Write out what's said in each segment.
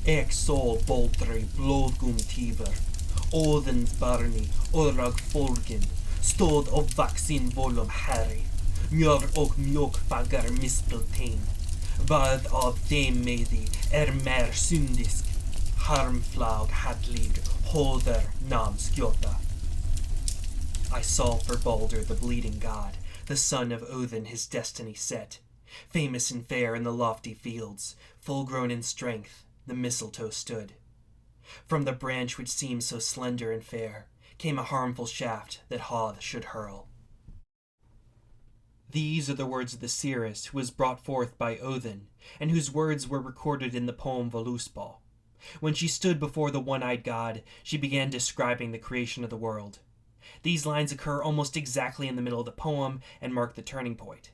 Ek sol Baldri blodgum tiver, Odin barni orag folgen, stod of vaccin volum Harry, mjör och mjölkbaggar Mistletoe, vad av dem med dig mer syndisk, harmflag hadlig, håder namnskjota. I saw for Balder the bleeding god, the son of Odin his destiny set, famous and fair in the lofty fields, full-grown in strength, the mistletoe stood. From the branch which seemed so slender and fair, came a harmful shaft that Hoth should hurl. These are the words of the seeress who was brought forth by Odin, and whose words were recorded in the poem Völuspá. When she stood before the one-eyed god, she began describing the creation of the world. These lines occur almost exactly in the middle of the poem and mark the turning point.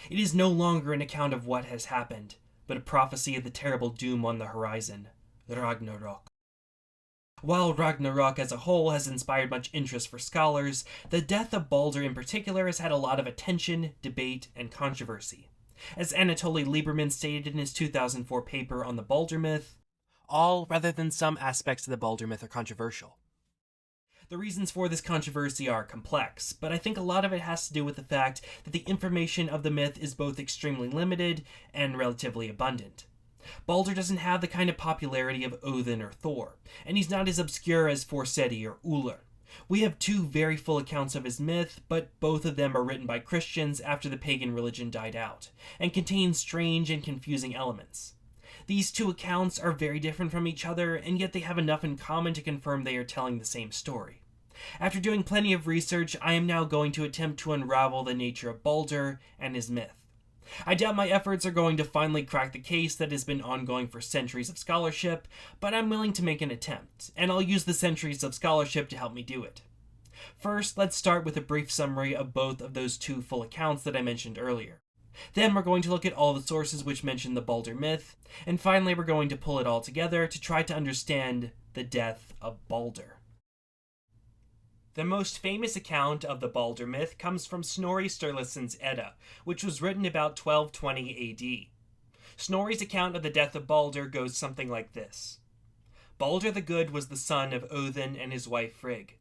It is no longer an account of what has happened, but a prophecy of the terrible doom on the horizon, Ragnarok. While Ragnarok as a whole has inspired much interest for scholars, the death of Balder in particular has had a lot of attention, debate, and controversy. As Anatoly Lieberman stated in his 2004 paper on the Balder myth, all rather than some aspects of the Balder myth are controversial. The reasons for this controversy are complex, but I think a lot of it has to do with the fact that the information of the myth is both extremely limited and relatively abundant. Balder doesn't have the kind of popularity of Odin or Thor, and he's not as obscure as Forseti or Ullr. We have two very full accounts of his myth, but both of them are written by Christians after the pagan religion died out, and contain strange and confusing elements. These two accounts are very different from each other, and yet they have enough in common to confirm they are telling the same story. After doing plenty of research, I am now going to attempt to unravel the nature of Balder and his myth. I doubt my efforts are going to finally crack the case that has been ongoing for centuries of scholarship, but I'm willing to make an attempt, and I'll use the centuries of scholarship to help me do it. First, let's start with a brief summary of both of those two full accounts that I mentioned earlier. Then we're going to look at all the sources which mention the Balder myth, and finally we're going to pull it all together to try to understand the death of Balder. The most famous account of the Balder myth comes from Snorri Sturluson's Edda, which was written about 1220 AD. Snorri's account of the death of Balder goes something like this. Balder the Good was the son of Odin and his wife Frigg.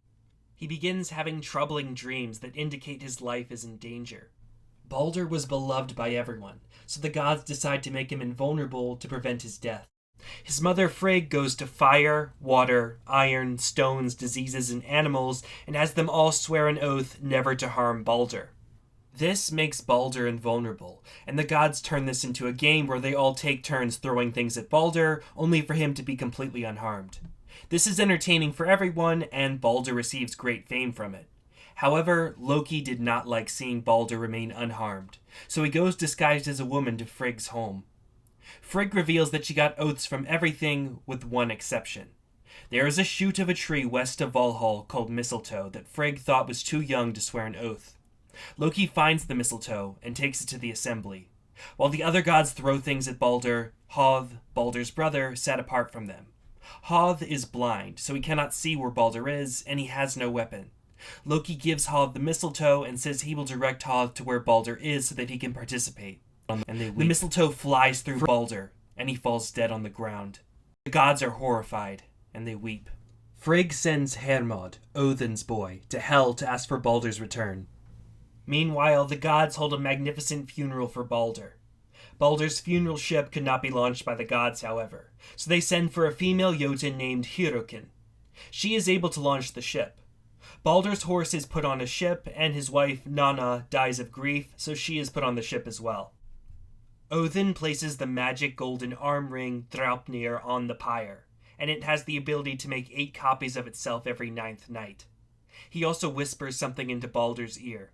He begins having troubling dreams that indicate his life is in danger. Balder was beloved by everyone, so the gods decide to make him invulnerable to prevent his death. His mother Frigg goes to fire, water, iron, stones, diseases, and animals, and has them all swear an oath never to harm Balder. This makes Balder invulnerable, and the gods turn this into a game where they all take turns throwing things at Balder, only for him to be completely unharmed. This is entertaining for everyone, and Balder receives great fame from it. However, Loki did not like seeing Balder remain unharmed, so he goes disguised as a woman to Frigg's home. Frigg reveals that she got oaths from everything with one exception. There is a shoot of a tree west of Valhall called Mistletoe that Frigg thought was too young to swear an oath. Loki finds the mistletoe and takes it to the assembly. While the other gods throw things at Balder, Hoth, Balder's brother, sat apart from them. Hoth is blind, so he cannot see where Balder is, and he has no weapon. Loki gives Hoth the mistletoe and says he will direct Hoth to where Balder is so that he can participate. And the mistletoe flies through Balder, and he falls dead on the ground. The gods are horrified, and they weep. Frigg sends Hermod, Odin's boy, to Hel to ask for Balder's return. Meanwhile, the gods hold a magnificent funeral for Balder. Balder's funeral ship could not be launched by the gods, however, so they send for a female Jotun named Hyrrokin. She is able to launch the ship. Balder's horse is put on a ship, and his wife, Nanna, dies of grief, so she is put on the ship as well. Odin places the magic golden arm ring Draupnir on the pyre, and it has the ability to make 8 copies of itself every 9th night. He also whispers something into Balder's ear.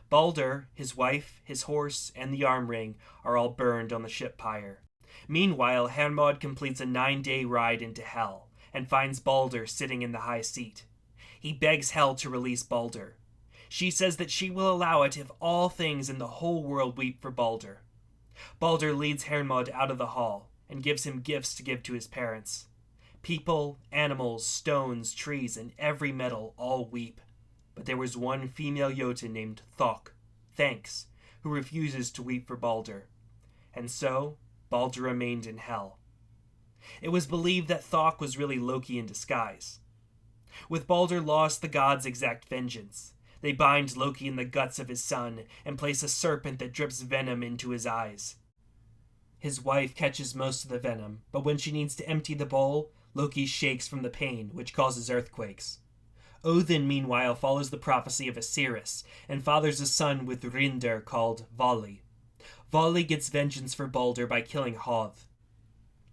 Balder, his wife, his horse, and the arm ring are all burned on the ship pyre. Meanwhile, Hermod completes a 9-day ride into Hel, and finds Balder sitting in the high seat. He begs Hel to release Balder. She says that she will allow it if all things in the whole world weep for Balder. Balder leads Hermod out of the hall, and gives him gifts to give to his parents. People, animals, stones, trees, and every metal all weep. But there was one female Jotun named Thok, Thanks, who refuses to weep for Balder. And so, Balder remained in Hel. It was believed that Thok was really Loki in disguise. With Balder lost, the gods exact vengeance. They bind Loki in the guts of his son and place a serpent that drips venom into his eyes. His wife catches most of the venom, but when she needs to empty the bowl, Loki shakes from the pain, which causes earthquakes. Odin, meanwhile, follows the prophecy of Osiris and fathers a son with Rindr called Vali. Vali gets vengeance for Balder by killing Hoth.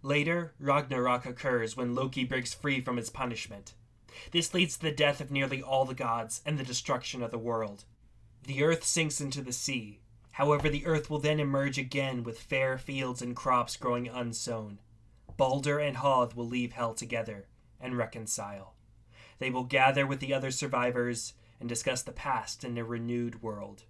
Later, Ragnarok occurs when Loki breaks free from his punishment. This leads to the death of nearly all the gods and the destruction of the world. The earth sinks into the sea. However, the earth will then emerge again with fair fields and crops growing unsown. Balder and Hoth will leave Hel together and reconcile. They will gather with the other survivors and discuss the past in a renewed world.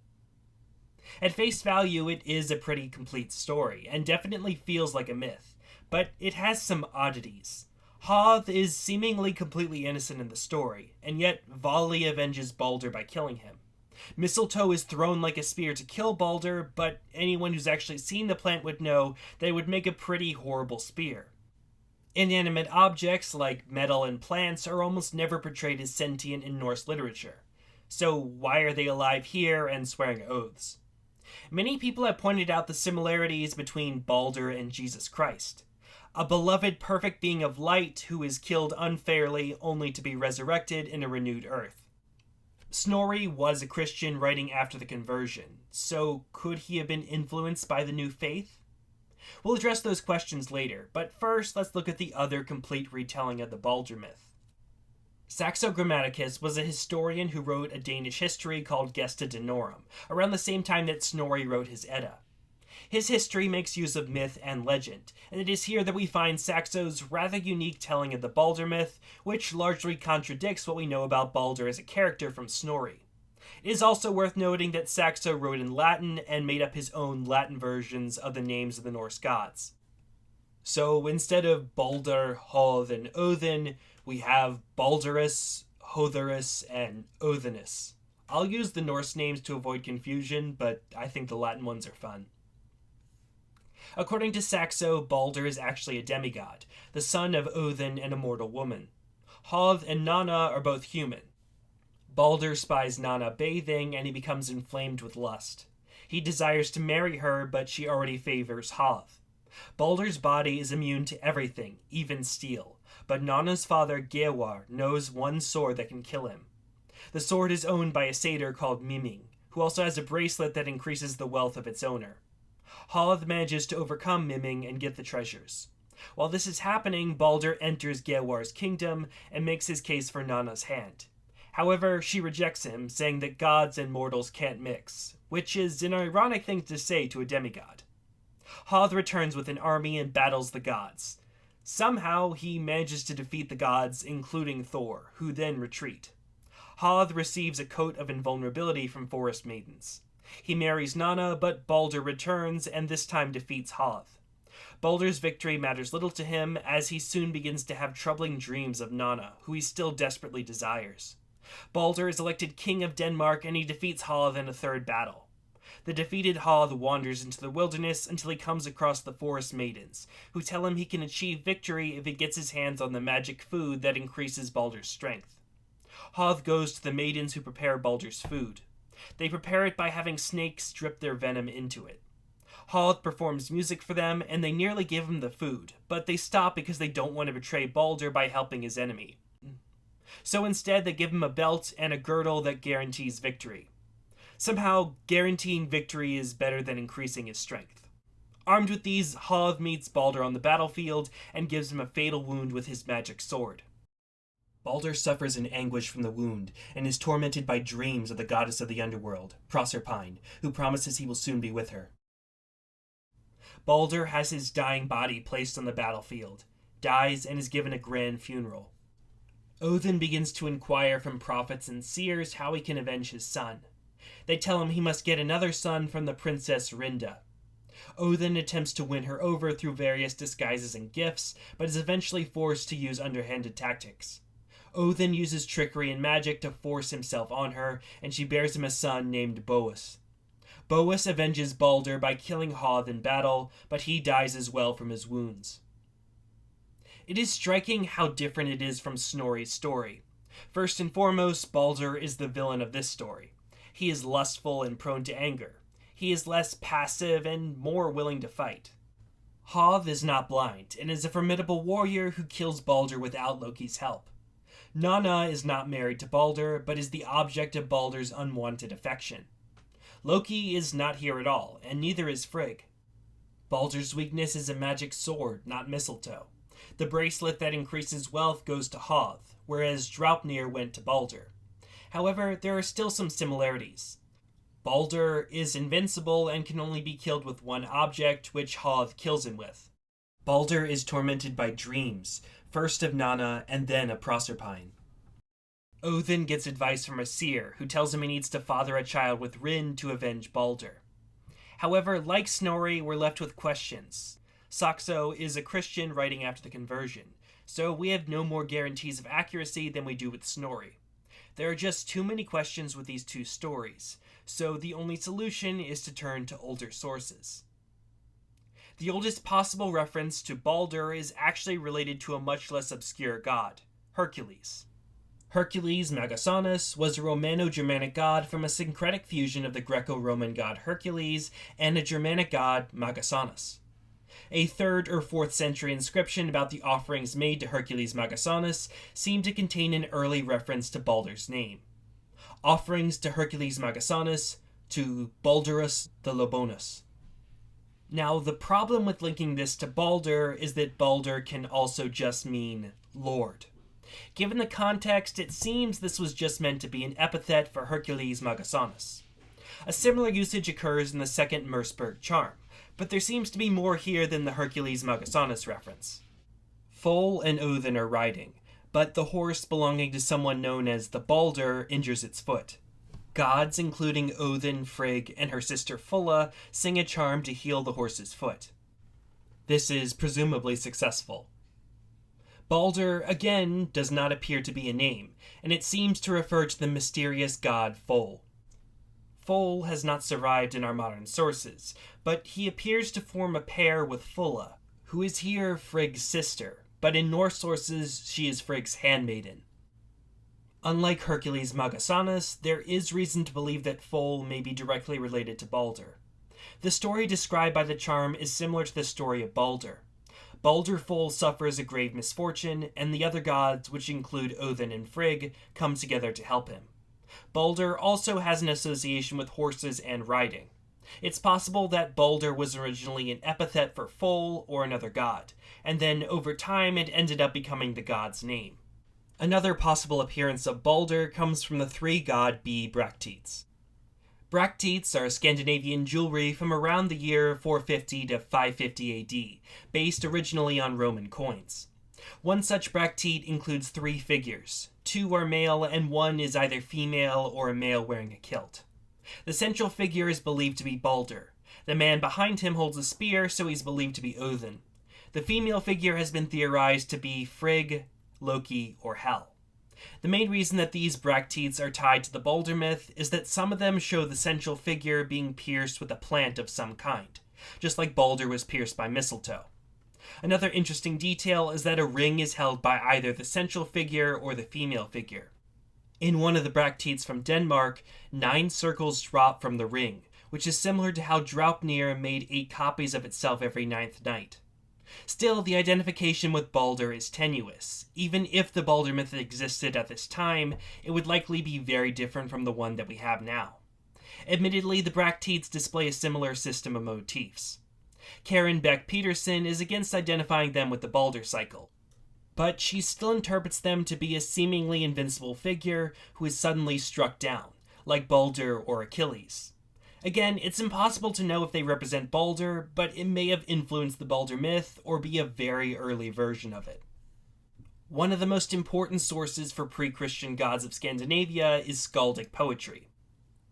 At face value, it is a pretty complete story, and definitely feels like a myth, but it has some oddities. Hoth is seemingly completely innocent in the story, and yet Vali avenges Balder by killing him. Mistletoe is thrown like a spear to kill Balder, but anyone who's actually seen the plant would know that it would make a pretty horrible spear. Inanimate objects like metal and plants are almost never portrayed as sentient in Norse literature. So why are they alive here and swearing oaths? Many people have pointed out the similarities between Balder and Jesus Christ, a beloved perfect being of light who is killed unfairly only to be resurrected in a renewed earth. Snorri was a Christian writing after the conversion, so could he have been influenced by the new faith? We'll address those questions later, but first let's look at the other complete retelling of the Balder myth. Saxo Grammaticus was a historian who wrote a Danish history called Gesta Danorum, around the same time that Snorri wrote his Edda. His history makes use of myth and legend, and it is here that we find Saxo's rather unique telling of the Balder myth, which largely contradicts what we know about Balder as a character from Snorri. It is also worth noting that Saxo wrote in Latin and made up his own Latin versions of the names of the Norse gods. So instead of Balder, Hoth, and Odin, we have Balderus, Hotherus, and Odinus. I'll use the Norse names to avoid confusion, but I think the Latin ones are fun. According to Saxo, Balder is actually a demigod, the son of Odin and a mortal woman. Hoth and Nanna are both human. Balder spies Nanna bathing, and he becomes inflamed with lust. He desires to marry her, but she already favors Hoth. Balder's body is immune to everything, even steel, but Nanna's father Gewar knows one sword that can kill him. The sword is owned by a satyr called Miming, who also has a bracelet that increases the wealth of its owner. Hoth manages to overcome Miming and get the treasures. While this is happening, Balder enters Gewar's kingdom and makes his case for Nanna's hand. However, she rejects him, saying that gods and mortals can't mix, which is an ironic thing to say to a demigod. Hoth returns with an army and battles the gods. Somehow, he manages to defeat the gods, including Thor, who then retreat. Hoth receives a coat of invulnerability from forest maidens. He marries Nanna, but Balder returns and this time defeats Hoth. Balder's victory matters little to him, as he soon begins to have troubling dreams of Nanna, who he still desperately desires. Balder is elected king of Denmark, and he defeats Hoth in a third battle. The defeated Hoth wanders into the wilderness until he comes across the forest maidens, who tell him he can achieve victory if he gets his hands on the magic food that increases Balder's strength. Hoth goes to the maidens who prepare Balder's food. They prepare it by having snakes drip their venom into it. Hoth performs music for them, and they nearly give him the food, but they stop because they don't want to betray Balder by helping his enemy. So instead, they give him a belt and a girdle that guarantees victory. Somehow, guaranteeing victory is better than increasing his strength. Armed with these, Hoth meets Balder on the battlefield and gives him a fatal wound with his magic sword. Balder suffers in anguish from the wound and is tormented by dreams of the goddess of the underworld, Proserpine, who promises he will soon be with her. Balder has his dying body placed on the battlefield, dies, and is given a grand funeral. Odin begins to inquire from prophets and seers how he can avenge his son. They tell him he must get another son from the princess Rinda. Odin attempts to win her over through various disguises and gifts, but is eventually forced to use underhanded tactics. Odin uses trickery and magic to force himself on her, and she bears him a son named Boas. Boas avenges Balder by killing Hoth in battle, but he dies as well from his wounds. It is striking how different it is from Snorri's story. First and foremost, Balder is the villain of this story. He is lustful and prone to anger. He is less passive and more willing to fight. Hod is not blind and is a formidable warrior who kills Balder without Loki's help. Nanna is not married to Balder, but is the object of Balder's unwanted affection. Loki is not here at all, and neither is Frigg. Balder's weakness is a magic sword, not mistletoe. The bracelet that increases wealth goes to Hoth, whereas Draupnir went to Balder. However, there are still some similarities. Balder is invincible and can only be killed with one object, which Hoth kills him with. Balder is tormented by dreams, first of Nanna and then of Proserpine. Odin gets advice from a seer, who tells him he needs to father a child with Rin to avenge Balder. However, like Snorri, we're left with questions. Saxo is a Christian writing after the conversion, so we have no more guarantees of accuracy than we do with Snorri. There are just too many questions with these two stories, so the only solution is to turn to older sources. The oldest possible reference to Balder is actually related to a much less obscure god, Hercules. Hercules Magasanus was a Romano-Germanic god from a syncretic fusion of the Greco-Roman god Hercules and a Germanic god Magasanus. A 3rd or 4th century inscription about the offerings made to Hercules Magasanus seemed to contain an early reference to Balder's name. Offerings to Hercules Magasanus, to Balderus the Lobonus. Now, the problem with linking this to Balder is that Balder can also just mean Lord. Given the context, it seems this was just meant to be an epithet for Hercules Magasanus. A similar usage occurs in the 2nd Merseburg charm, but there seems to be more here than the Hercules Magasanus reference. Thor and Odin are riding, but the horse belonging to someone known as the Balder injures its foot. Gods, including Odin, Frigg, and her sister Fulla, sing a charm to heal the horse's foot. This is presumably successful. Balder, again, does not appear to be a name, and it seems to refer to the mysterious god Thor. Thor has not survived in our modern sources, but he appears to form a pair with Fulla, who is here Frigg's sister, but in Norse sources she is Frigg's handmaiden. Unlike Hercules Magasanus, there is reason to believe that Thor may be directly related to Balder. The story described by the charm is similar to the story of Balder. Balder Thor suffers a grave misfortune, and the other gods, which include Odin and Frigg, come together to help him. Balder also has an association with horses and riding. It's possible that Balder was originally an epithet for Thor or another god, and then over time it ended up becoming the god's name. Another possible appearance of Balder comes from the 3-god bee Bracteates. Bracteates are Scandinavian jewelry from around the year 450 to 550 AD, based originally on Roman coins. One such Bracteate includes 3 figures. 2 are male, and 1 is either female or a male wearing a kilt. The central figure is believed to be Balder. The man behind him holds a spear, so he's believed to be Odin. The female figure has been theorized to be Frigg, Loki, or Hel. The main reason that these Bracteates are tied to the Balder myth is that some of them show the central figure being pierced with a plant of some kind, just like Balder was pierced by mistletoe. Another interesting detail is that a ring is held by either the central figure or the female figure. In one of the Bracteates from Denmark, 9 circles drop from the ring, which is similar to how Draupnir made 8 copies of itself every 9th night. Still, the identification with Balder is tenuous. Even if the Balder myth existed at this time, it would likely be very different from the one that we have now. Admittedly, the Bracteates display a similar system of motifs. Karen Beck-Peterson is against identifying them with the Balder cycle, but she still interprets them to be a seemingly invincible figure who is suddenly struck down, like Balder or Achilles. Again, it's impossible to know if they represent Balder, but it may have influenced the Balder myth or be a very early version of it. One of the most important sources for pre-Christian gods of Scandinavia is Skaldic poetry.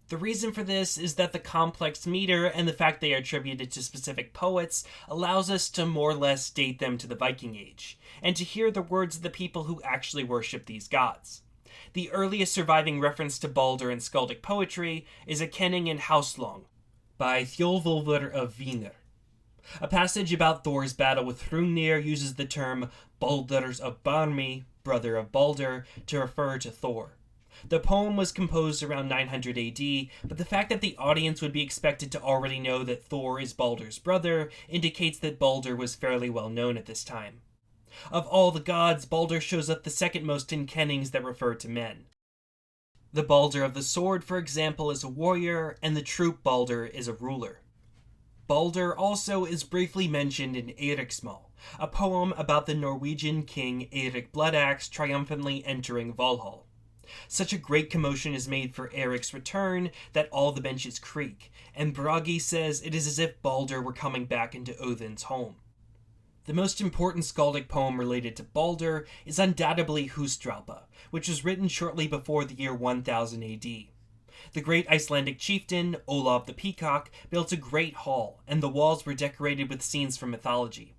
The reason for this is that the complex meter and the fact they are attributed to specific poets allows us to more or less date them to the Viking Age, and to hear the words of the people who actually worship these gods. The earliest surviving reference to Balder in Skaldic poetry is a kenning in Hauslong by Thjolvolfr of Wiener. A passage about Thor's battle with Hrungnir uses the term Baldur's of Barmi, brother of Balder, to refer to Thor. The poem was composed around 900 AD, but the fact that the audience would be expected to already know that Thor is Balder's brother indicates that Balder was fairly well known at this time. Of all the gods, Balder shows up the second most in kennings that refer to men. The Balder of the sword, for example, is a warrior, and the troop Balder is a ruler. Balder also is briefly mentioned in Eiríksmal, a poem about the Norwegian king Eirik Bloodaxe triumphantly entering Valhall. Such a great commotion is made for Eirik's return that all the benches creak, and Bragi says it is as if Balder were coming back into Odin's home. The most important Skaldic poem related to Balder is undoubtedly Húsdrápa, which was written shortly before the year 1000 AD. The great Icelandic chieftain, Olaf the Peacock, built a great hall, and the walls were decorated with scenes from mythology.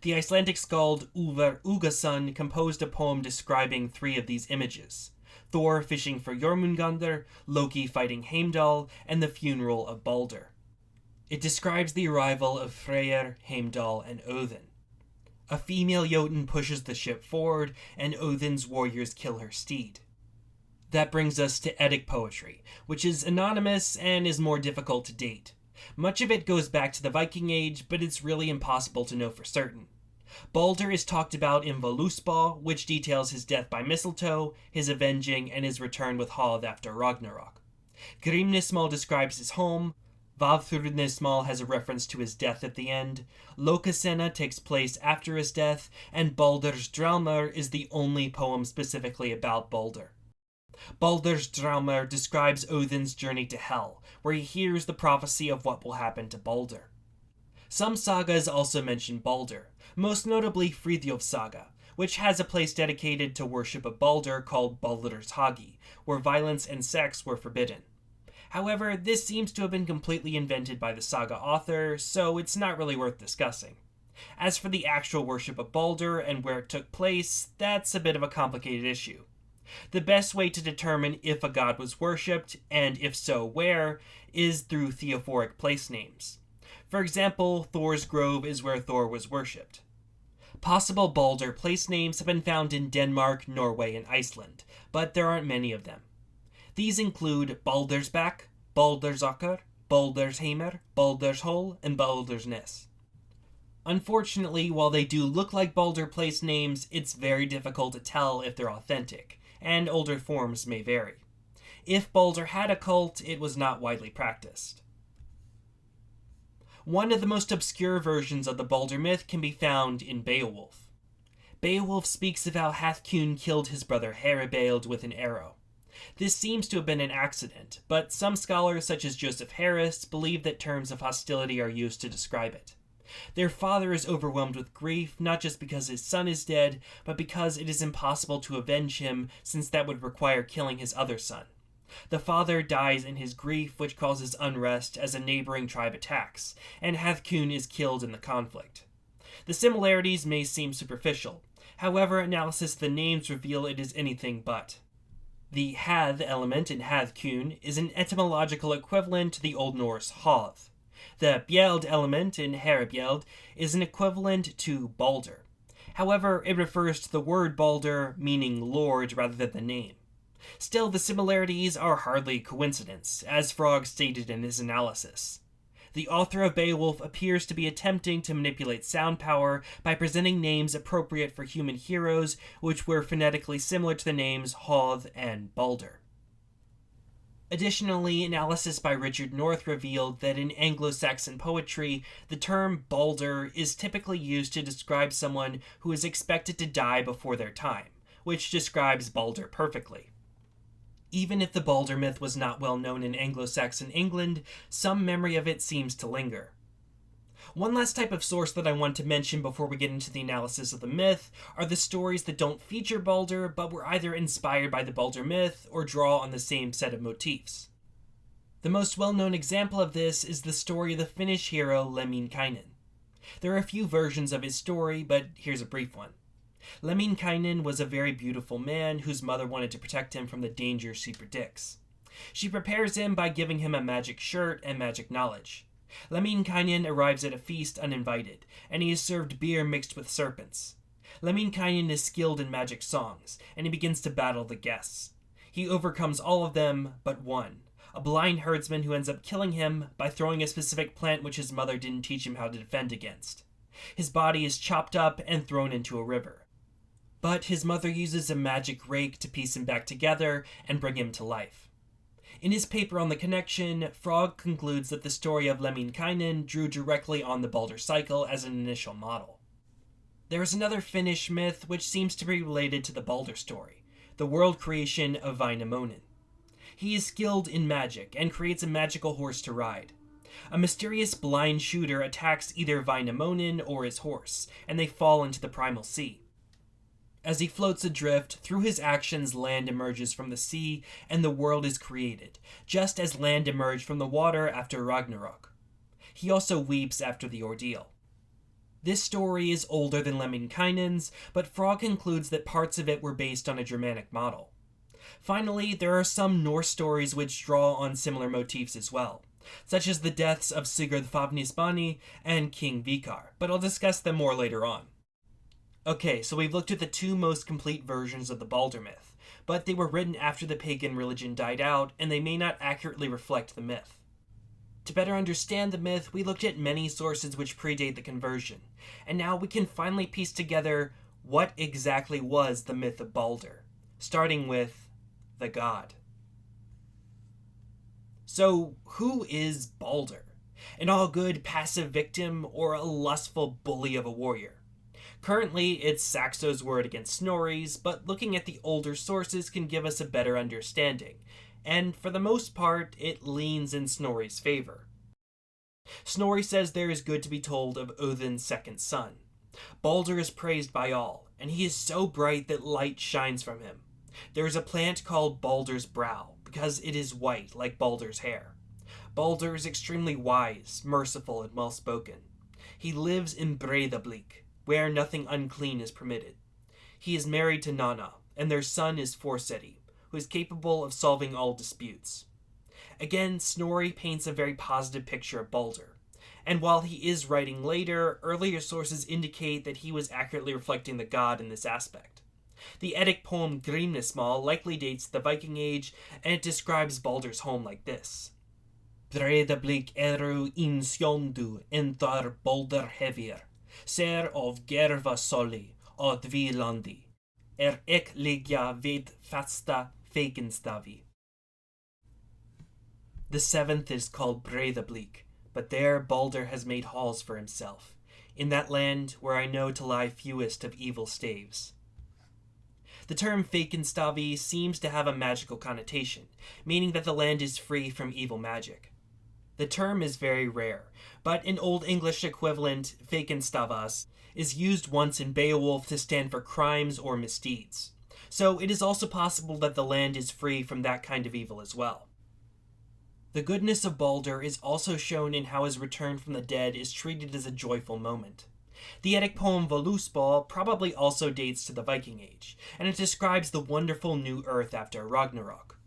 The Icelandic skald Ulfar Ugason composed a poem describing 3 of these images: Thor fishing for Jormungandr, Loki fighting Heimdall, and the funeral of Balder. It describes the arrival of Freyr, Heimdall, and Odin. A female Jotun pushes the ship forward, and Odin's warriors kill her steed. That brings us to Eddic poetry, which is anonymous and is more difficult to date. Much of it goes back to the Viking Age, but it's really impossible to know for certain. Balder is talked about in Völuspá, which details his death by Mistletoe, his avenging, and his return with Hod after Ragnarok. Grímnismál describes his home. Vafthrudnismál has a reference to his death at the end. Lokasenna takes place after his death, and Baldur's Draumur is the only poem specifically about Balder. Baldur's Draumur describes Odin's journey to Hel, where he hears the prophecy of what will happen to Balder. Some sagas also mention Balder, most notably Friðjof's saga, which has a place dedicated to worship of Balder called Baldur's Hagi, where violence and sex were forbidden. However, this seems to have been completely invented by the saga author, so it's not really worth discussing. As for the actual worship of Balder and where it took place, that's a bit of a complicated issue. The best way to determine if a god was worshipped, and if so where, is through theophoric place names. For example, Thor's Grove is where Thor was worshipped. Possible Balder place names have been found in Denmark, Norway, and Iceland, but there aren't many of them. These include Baldersbak, Baldersakur, Baldersheimer, Baldershol, and Baldersness. Unfortunately, while they do look like Balder place names, it's very difficult to tell if they're authentic, and older forms may vary. If Balder had a cult, it was not widely practiced. One of the most obscure versions of the Balder myth can be found in Beowulf. Beowulf speaks of how Hathkune killed his brother Heribald with an arrow. This seems to have been an accident, but some scholars such as Joseph Harris believe that terms of hostility are used to describe it. Their father is overwhelmed with grief, not just because his son is dead, but because it is impossible to avenge him, since that would require killing his other son. The father dies in his grief, which causes unrest as a neighboring tribe attacks, and Hathkune is killed in the conflict. The similarities may seem superficial. However, analysis of the names reveal it is anything but. The Hath element in Hathkune is an etymological equivalent to the Old Norse Hoth. The Bjeld element in Heribjeld is an equivalent to Balder. However, it refers to the word Balder, meaning Lord rather than the name. Still, the similarities are hardly coincidence, as Frog stated in his analysis. The author of Beowulf appears to be attempting to manipulate sound power by presenting names appropriate for human heroes, which were phonetically similar to the names Hoth and Balder. Additionally, analysis by Richard North revealed that in Anglo-Saxon poetry, the term Balder is typically used to describe someone who is expected to die before their time, which describes Balder perfectly. Even if the Balder myth was not well known in Anglo-Saxon England, some memory of it seems to linger. One last type of source that I want to mention before we get into the analysis of the myth are the stories that don't feature Balder, but were either inspired by the Balder myth or draw on the same set of motifs. The most well-known example of this is the story of the Finnish hero Lemminkainen. There are a few versions of his story, but here's a brief one. Lemminkainen was a very beautiful man whose mother wanted to protect him from the dangers she predicts. She prepares him by giving him a magic shirt and magic knowledge. Lemminkainen arrives at a feast uninvited, and he is served beer mixed with serpents. Lemminkainen is skilled in magic songs, and he begins to battle the guests. He overcomes all of them but one, a blind herdsman who ends up killing him by throwing a specific plant which his mother didn't teach him how to defend against. His body is chopped up and thrown into a river. But his mother uses a magic rake to piece him back together and bring him to life. In his paper on the connection, Frog concludes that the story of Lemminkainen drew directly on the Balder cycle as an initial model. There is another Finnish myth which seems to be related to the Balder story, the world creation of Wainamoinen. He is skilled in magic and creates a magical horse to ride. A mysterious blind shooter attacks either Wainamoinen or his horse, and they fall into the primal sea. As he floats adrift, through his actions land emerges from the sea and the world is created, just as land emerged from the water after Ragnarok. He also weeps after the ordeal. This story is older than Lemminkainen's, but Frog concludes that parts of it were based on a Germanic model. Finally, there are some Norse stories which draw on similar motifs as well, such as the deaths of Sigurd Fafnisbani and King Vikar, but I'll discuss them more later on. Okay, so we've looked at the two most complete versions of the Balder myth, but they were written after the pagan religion died out, and they may not accurately reflect the myth. To better understand the myth, we looked at many sources which predate the conversion, and now we can finally piece together what exactly was the myth of Balder, starting with the god. So, who is Balder? An all-good passive victim, or a lustful bully of a warrior? Currently, it's Saxo's word against Snorri's, but looking at the older sources can give us a better understanding, and for the most part, it leans in Snorri's favor. Snorri says there is good to be told of Odin's second son. Balder is praised by all, and he is so bright that light shines from him. There is a plant called Balder's brow, because it is white like Balder's hair. Balder is extremely wise, merciful, and well-spoken. He lives in Breidablik, where nothing unclean is permitted. He is married to Nanna, and their son is Forseti, who is capable of solving all disputes. Again, Snorri paints a very positive picture of Balder, and while he is writing later, earlier sources indicate that he was accurately reflecting the god in this aspect. The Eddic poem Grimnismal likely dates the Viking Age, and it describes Balder's home like this. Breidablik eru in sjondu entar Balder hevir, ser of gerva soli og dvilandi, ek ligja vid fasta fekenstavi. The seventh is called Breidablik, but there Balder has made halls for himself, in that land where I know to lie fewest of evil staves. The term Fekenstavi seems to have a magical connotation, meaning that the land is free from evil magic. The term is very rare, but an Old English equivalent, Fekenstavas, is used once in Beowulf to stand for crimes or misdeeds. So it is also possible that the land is free from that kind of evil as well. The goodness of Balder is also shown in how his return from the dead is treated as a joyful moment. The Eddic poem Völuspá probably also dates to the Viking Age, and it describes the wonderful new earth after Ragnarok.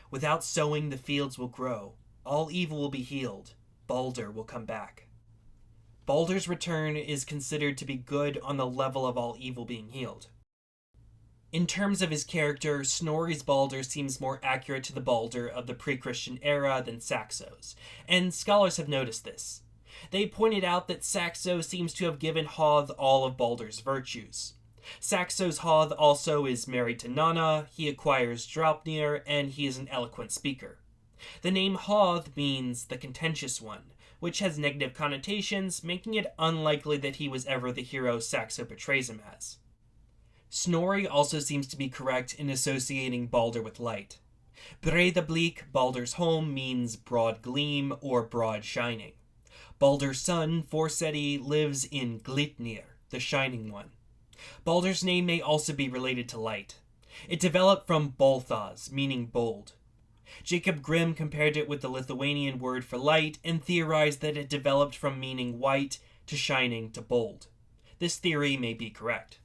Without sowing, the fields will grow. All evil will be healed. Balder will come back. Balder's return is considered to be good on the level of all evil being healed. In terms of his character, Snorri's Balder seems more accurate to the Balder of the pre-Christian era than Saxo's, and scholars have noticed this. They pointed out that Saxo seems to have given Hoth all of Balder's virtues. Saxo's Hoth also is married to Nanna, he acquires Draupnir, and he is an eloquent speaker. The name Hoth means the contentious one, which has negative connotations, making it unlikely that he was ever the hero Saxo portrays him as. Snorri also seems to be correct in associating Balder with light. Breidablik, Balder's home, means broad gleam or broad shining. Balder's son, Forseti, lives in Glitnir, the Shining One. Balder's name may also be related to light. It developed from Bolthas, meaning bold. Jacob Grimm compared it with the Lithuanian word for light and theorized that it developed from meaning white to shining to bold. This theory may be correct.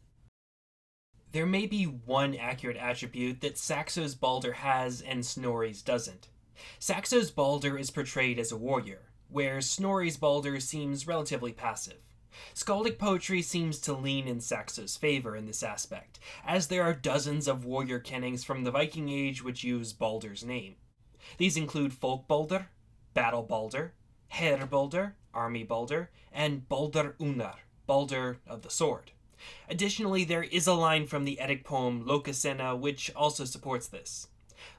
There may be one accurate attribute that Saxo's Balder has and Snorri's doesn't. Saxo's Balder is portrayed as a warrior, where Snorri's Balder seems relatively passive. Skaldic poetry seems to lean in Saxo's favor in this aspect, as there are dozens of warrior kennings from the Viking Age which use Balder's name. These include Folk Balder, Battle Balder, Herr Balder, Army Balder, and Balder Unar, Balder of the Sword. Additionally, there is a line from the Eddic poem Lokasena which also supports this.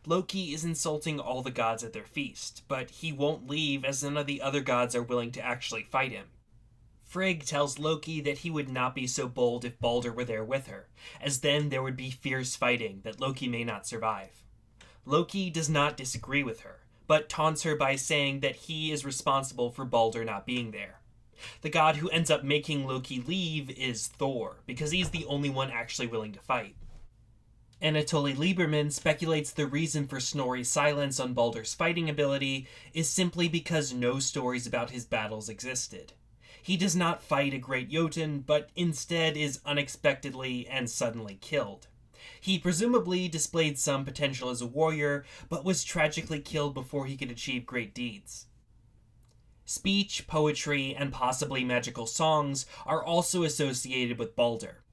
Loki is insulting all the gods at their feast, but he won't leave as none of the other gods are willing to actually fight him. Frigg tells Loki that he would not be so bold if Balder were there with her, as then there would be fierce fighting that Loki may not survive. Loki does not disagree with her, but taunts her by saying that he is responsible for Balder not being there. The god who ends up making Loki leave is Thor, because he's the only one actually willing to fight. Anatoly Lieberman speculates the reason for Snorri's silence on Balder's fighting ability is simply because no stories about his battles existed. He does not fight a great Jotun, but instead is unexpectedly and suddenly killed. He presumably displayed some potential as a warrior, but was tragically killed before he could achieve great deeds. Speech, poetry, and possibly magical songs are also associated with Balder.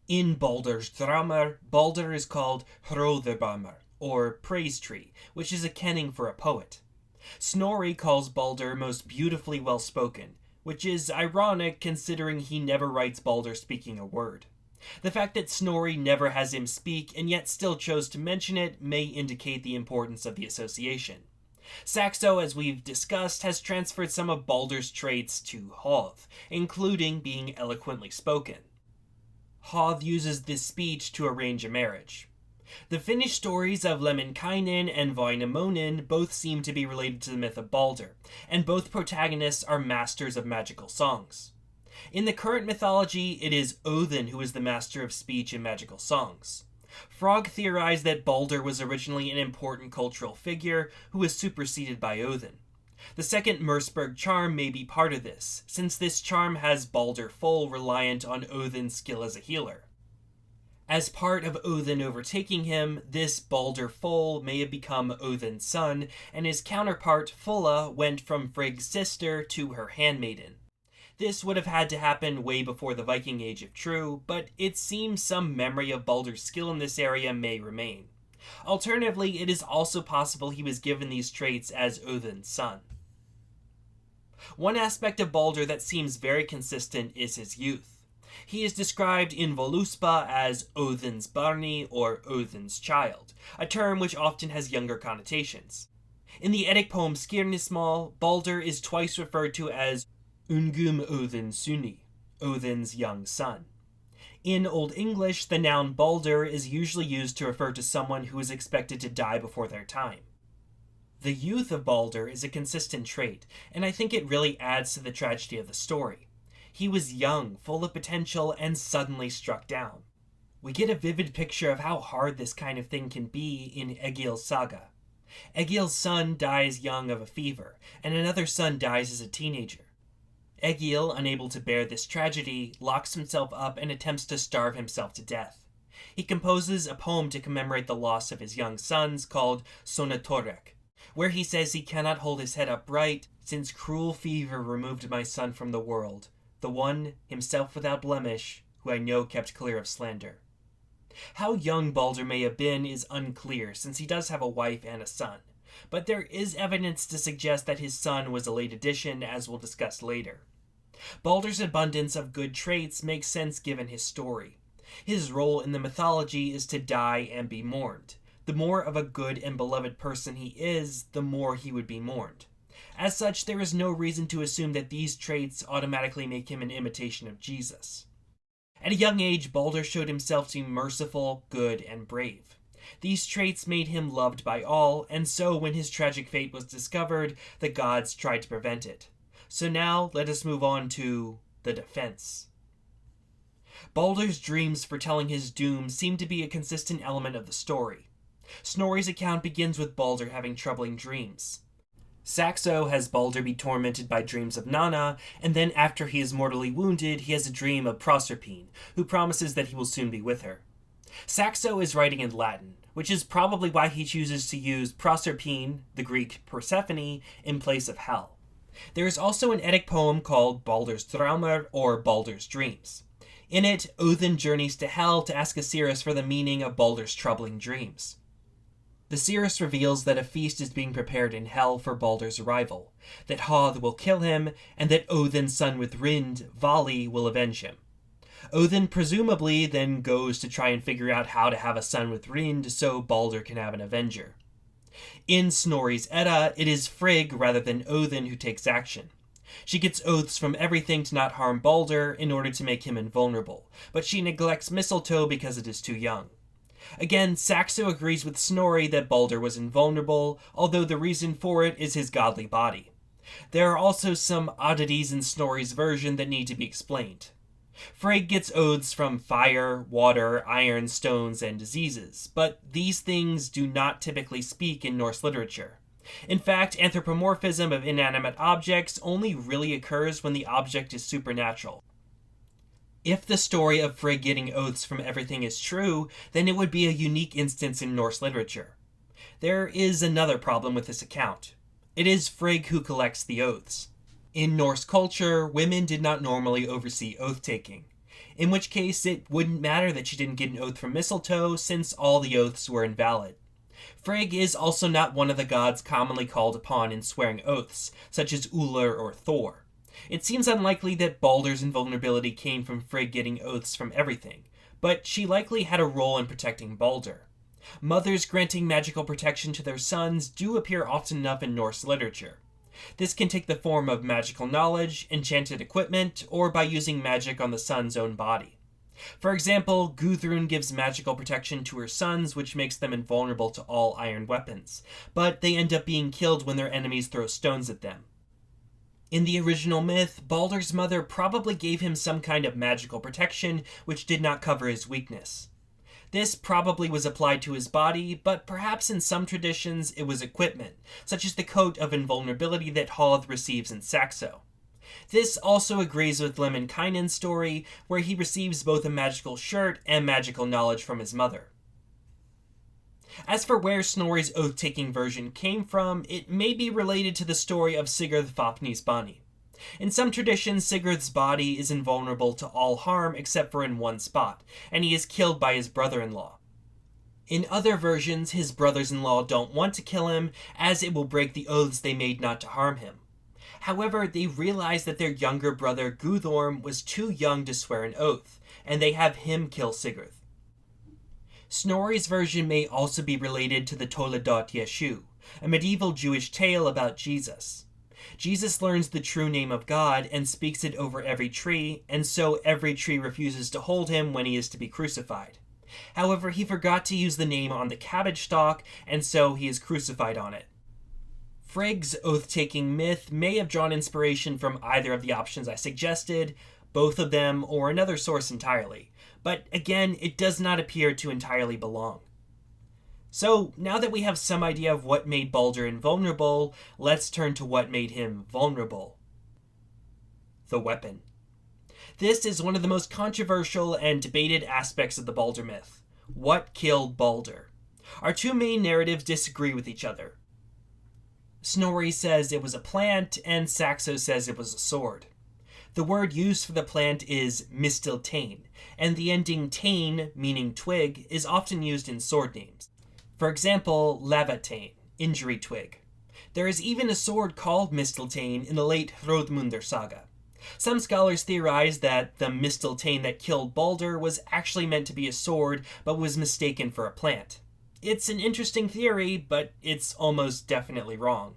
In Baldur's Dramar, Balder is called Hroðarbamr, or praise tree, which is a kenning for a poet. Snorri calls Balder most beautifully well-spoken, which is ironic considering he never writes Balder speaking a word. The fact that Snorri never has him speak and yet still chose to mention it may indicate the importance of the association. Saxo, as we've discussed, has transferred some of Balder's traits to Hoth, including being eloquently spoken. Hoth uses this speech to arrange a marriage. The Finnish stories of Lemminkainen and Wainamoinen both seem to be related to the myth of Balder, and both protagonists are masters of magical songs. In the current mythology, it is Odin who is the master of speech and magical songs. Frog theorized that Balder was originally an important cultural figure who was superseded by Odin. The second Merseburg charm may be part of this, since this charm has Balder full reliant on Odin's skill as a healer. As part of Odin overtaking him, this Balder Full may have become Odin's son, and his counterpart, Fulla, went from Frigg's sister to her handmaiden. This would have had to happen way before the Viking Age if true, but it seems some memory of Balder's skill in this area may remain. Alternatively, it is also possible he was given these traits as Odin's son. One aspect of Balder that seems very consistent is his youth. He is described in Voluspa as Odin's Barni or Odin's child, a term which often has younger connotations. In the Eddic poem Skirnismal, Balder is twice referred to as Ungum Odin Suni, Odin's young son. In Old English, the noun Balder is usually used to refer to someone who is expected to die before their time. The youth of Balder is a consistent trait, and I think it really adds to the tragedy of the story. He was young, full of potential, and suddenly struck down. We get a vivid picture of how hard this kind of thing can be in Egil's saga. Egil's son dies young of a fever, and another son dies as a teenager. Egil, unable to bear this tragedy, locks himself up and attempts to starve himself to death. He composes a poem to commemorate the loss of his young sons called Sonatorek, where he says he cannot hold his head upright, since cruel fever removed my son from the world, the one, himself without blemish, who I know kept clear of slander. How young Balder may have been is unclear, since he does have a wife and a son, but there is evidence to suggest that his son was a late addition, as we'll discuss later. Balder's abundance of good traits makes sense given his story. His role in the mythology is to die and be mourned. The more of a good and beloved person he is, the more he would be mourned. As such, there is no reason to assume that these traits automatically make him an imitation of Jesus. At a young age, Balder showed himself to be merciful, good, and brave. These traits made him loved by all, and so when his tragic fate was discovered, the gods tried to prevent it. So now, let us move on to the defense. Balder's dreams foretelling his doom seem to be a consistent element of the story. Snorri's account begins with Balder having troubling dreams. Saxo has Balder be tormented by dreams of Nanna, and then after he is mortally wounded, he has a dream of Proserpine, who promises that he will soon be with her. Saxo is writing in Latin, which is probably why he chooses to use Proserpine, the Greek Persephone, in place of Hel. There is also an Eddic poem called Baldur's Draumar, or Baldur's Dreams. In it, Odin journeys to Hel to ask Osiris for the meaning of Baldur's troubling dreams. The seeress reveals that a feast is being prepared in Hel for Baldur's arrival, that Hoth will kill him, and that Odin's son with Rind, Vali, will avenge him. Odin presumably then goes to try and figure out how to have a son with Rind so Balder can have an avenger. In Snorri's Edda, it is Frigg rather than Odin who takes action. She gets oaths from everything to not harm Balder in order to make him invulnerable, but she neglects Mistletoe because it is too young. Again, Saxo agrees with Snorri that Balder was invulnerable, although the reason for it is his godly body. There are also some oddities in Snorri's version that need to be explained. Frigg gets oaths from fire, water, iron, stones, and diseases, but these things do not typically speak in Norse literature. In fact, anthropomorphism of inanimate objects only really occurs when the object is supernatural. If the story of Frigg getting oaths from everything is true, then it would be a unique instance in Norse literature. There is another problem with this account. It is Frigg who collects the oaths. In Norse culture, women did not normally oversee oath-taking, in which case it wouldn't matter that she didn't get an oath from Mistletoe since all the oaths were invalid. Frigg is also not one of the gods commonly called upon in swearing oaths, such as Ullr or Thor. It seems unlikely that Balder's invulnerability came from Frigg getting oaths from everything, but she likely had a role in protecting Balder. Mothers granting magical protection to their sons do appear often enough in Norse literature. This can take the form of magical knowledge, enchanted equipment, or by using magic on the son's own body. For example, Gudrun gives magical protection to her sons, which makes them invulnerable to all iron weapons, but they end up being killed when their enemies throw stones at them. In the original myth, Balder's mother probably gave him some kind of magical protection which did not cover his weakness. This probably was applied to his body, but perhaps in some traditions it was equipment, such as the coat of invulnerability that Hoth receives in Saxo. This also agrees with Lemminkainen's story, where he receives both a magical shirt and magical knowledge from his mother. As for where Snorri's oath-taking version came from, it may be related to the story of Sigurd Fafni's Bani. In some traditions, Sigurd's body is invulnerable to all harm except for in one spot, and he is killed by his brother-in-law. In other versions, his brothers-in-law don't want to kill him, as it will break the oaths they made not to harm him. However, they realize that their younger brother Guthorm was too young to swear an oath, and they have him kill Sigurd. Snorri's version may also be related to the Toledot Yeshu, a medieval Jewish tale about Jesus. Jesus learns the true name of God and speaks it over every tree, and so every tree refuses to hold him when he is to be crucified. However, he forgot to use the name on the cabbage stalk, and so he is crucified on it. Frigg's oath-taking myth may have drawn inspiration from either of the options I suggested, both of them, or another source entirely, but again, it does not appear to entirely belong. So, now that we have some idea of what made Balder invulnerable, let's turn to what made him vulnerable. The weapon. This is one of the most controversial and debated aspects of the Balder myth. What killed Balder? Our two main narratives disagree with each other. Snorri says it was a plant, and Saxo says it was a sword. The word used for the plant is mistiltein, and the ending tein, meaning twig, is often used in sword names. For example, lavatein, injury twig. There is even a sword called mistiltein in the late Hrodmundur saga. Some scholars theorize that the mistiltein that killed Balder was actually meant to be a sword, but was mistaken for a plant. It's an interesting theory, but it's almost definitely wrong.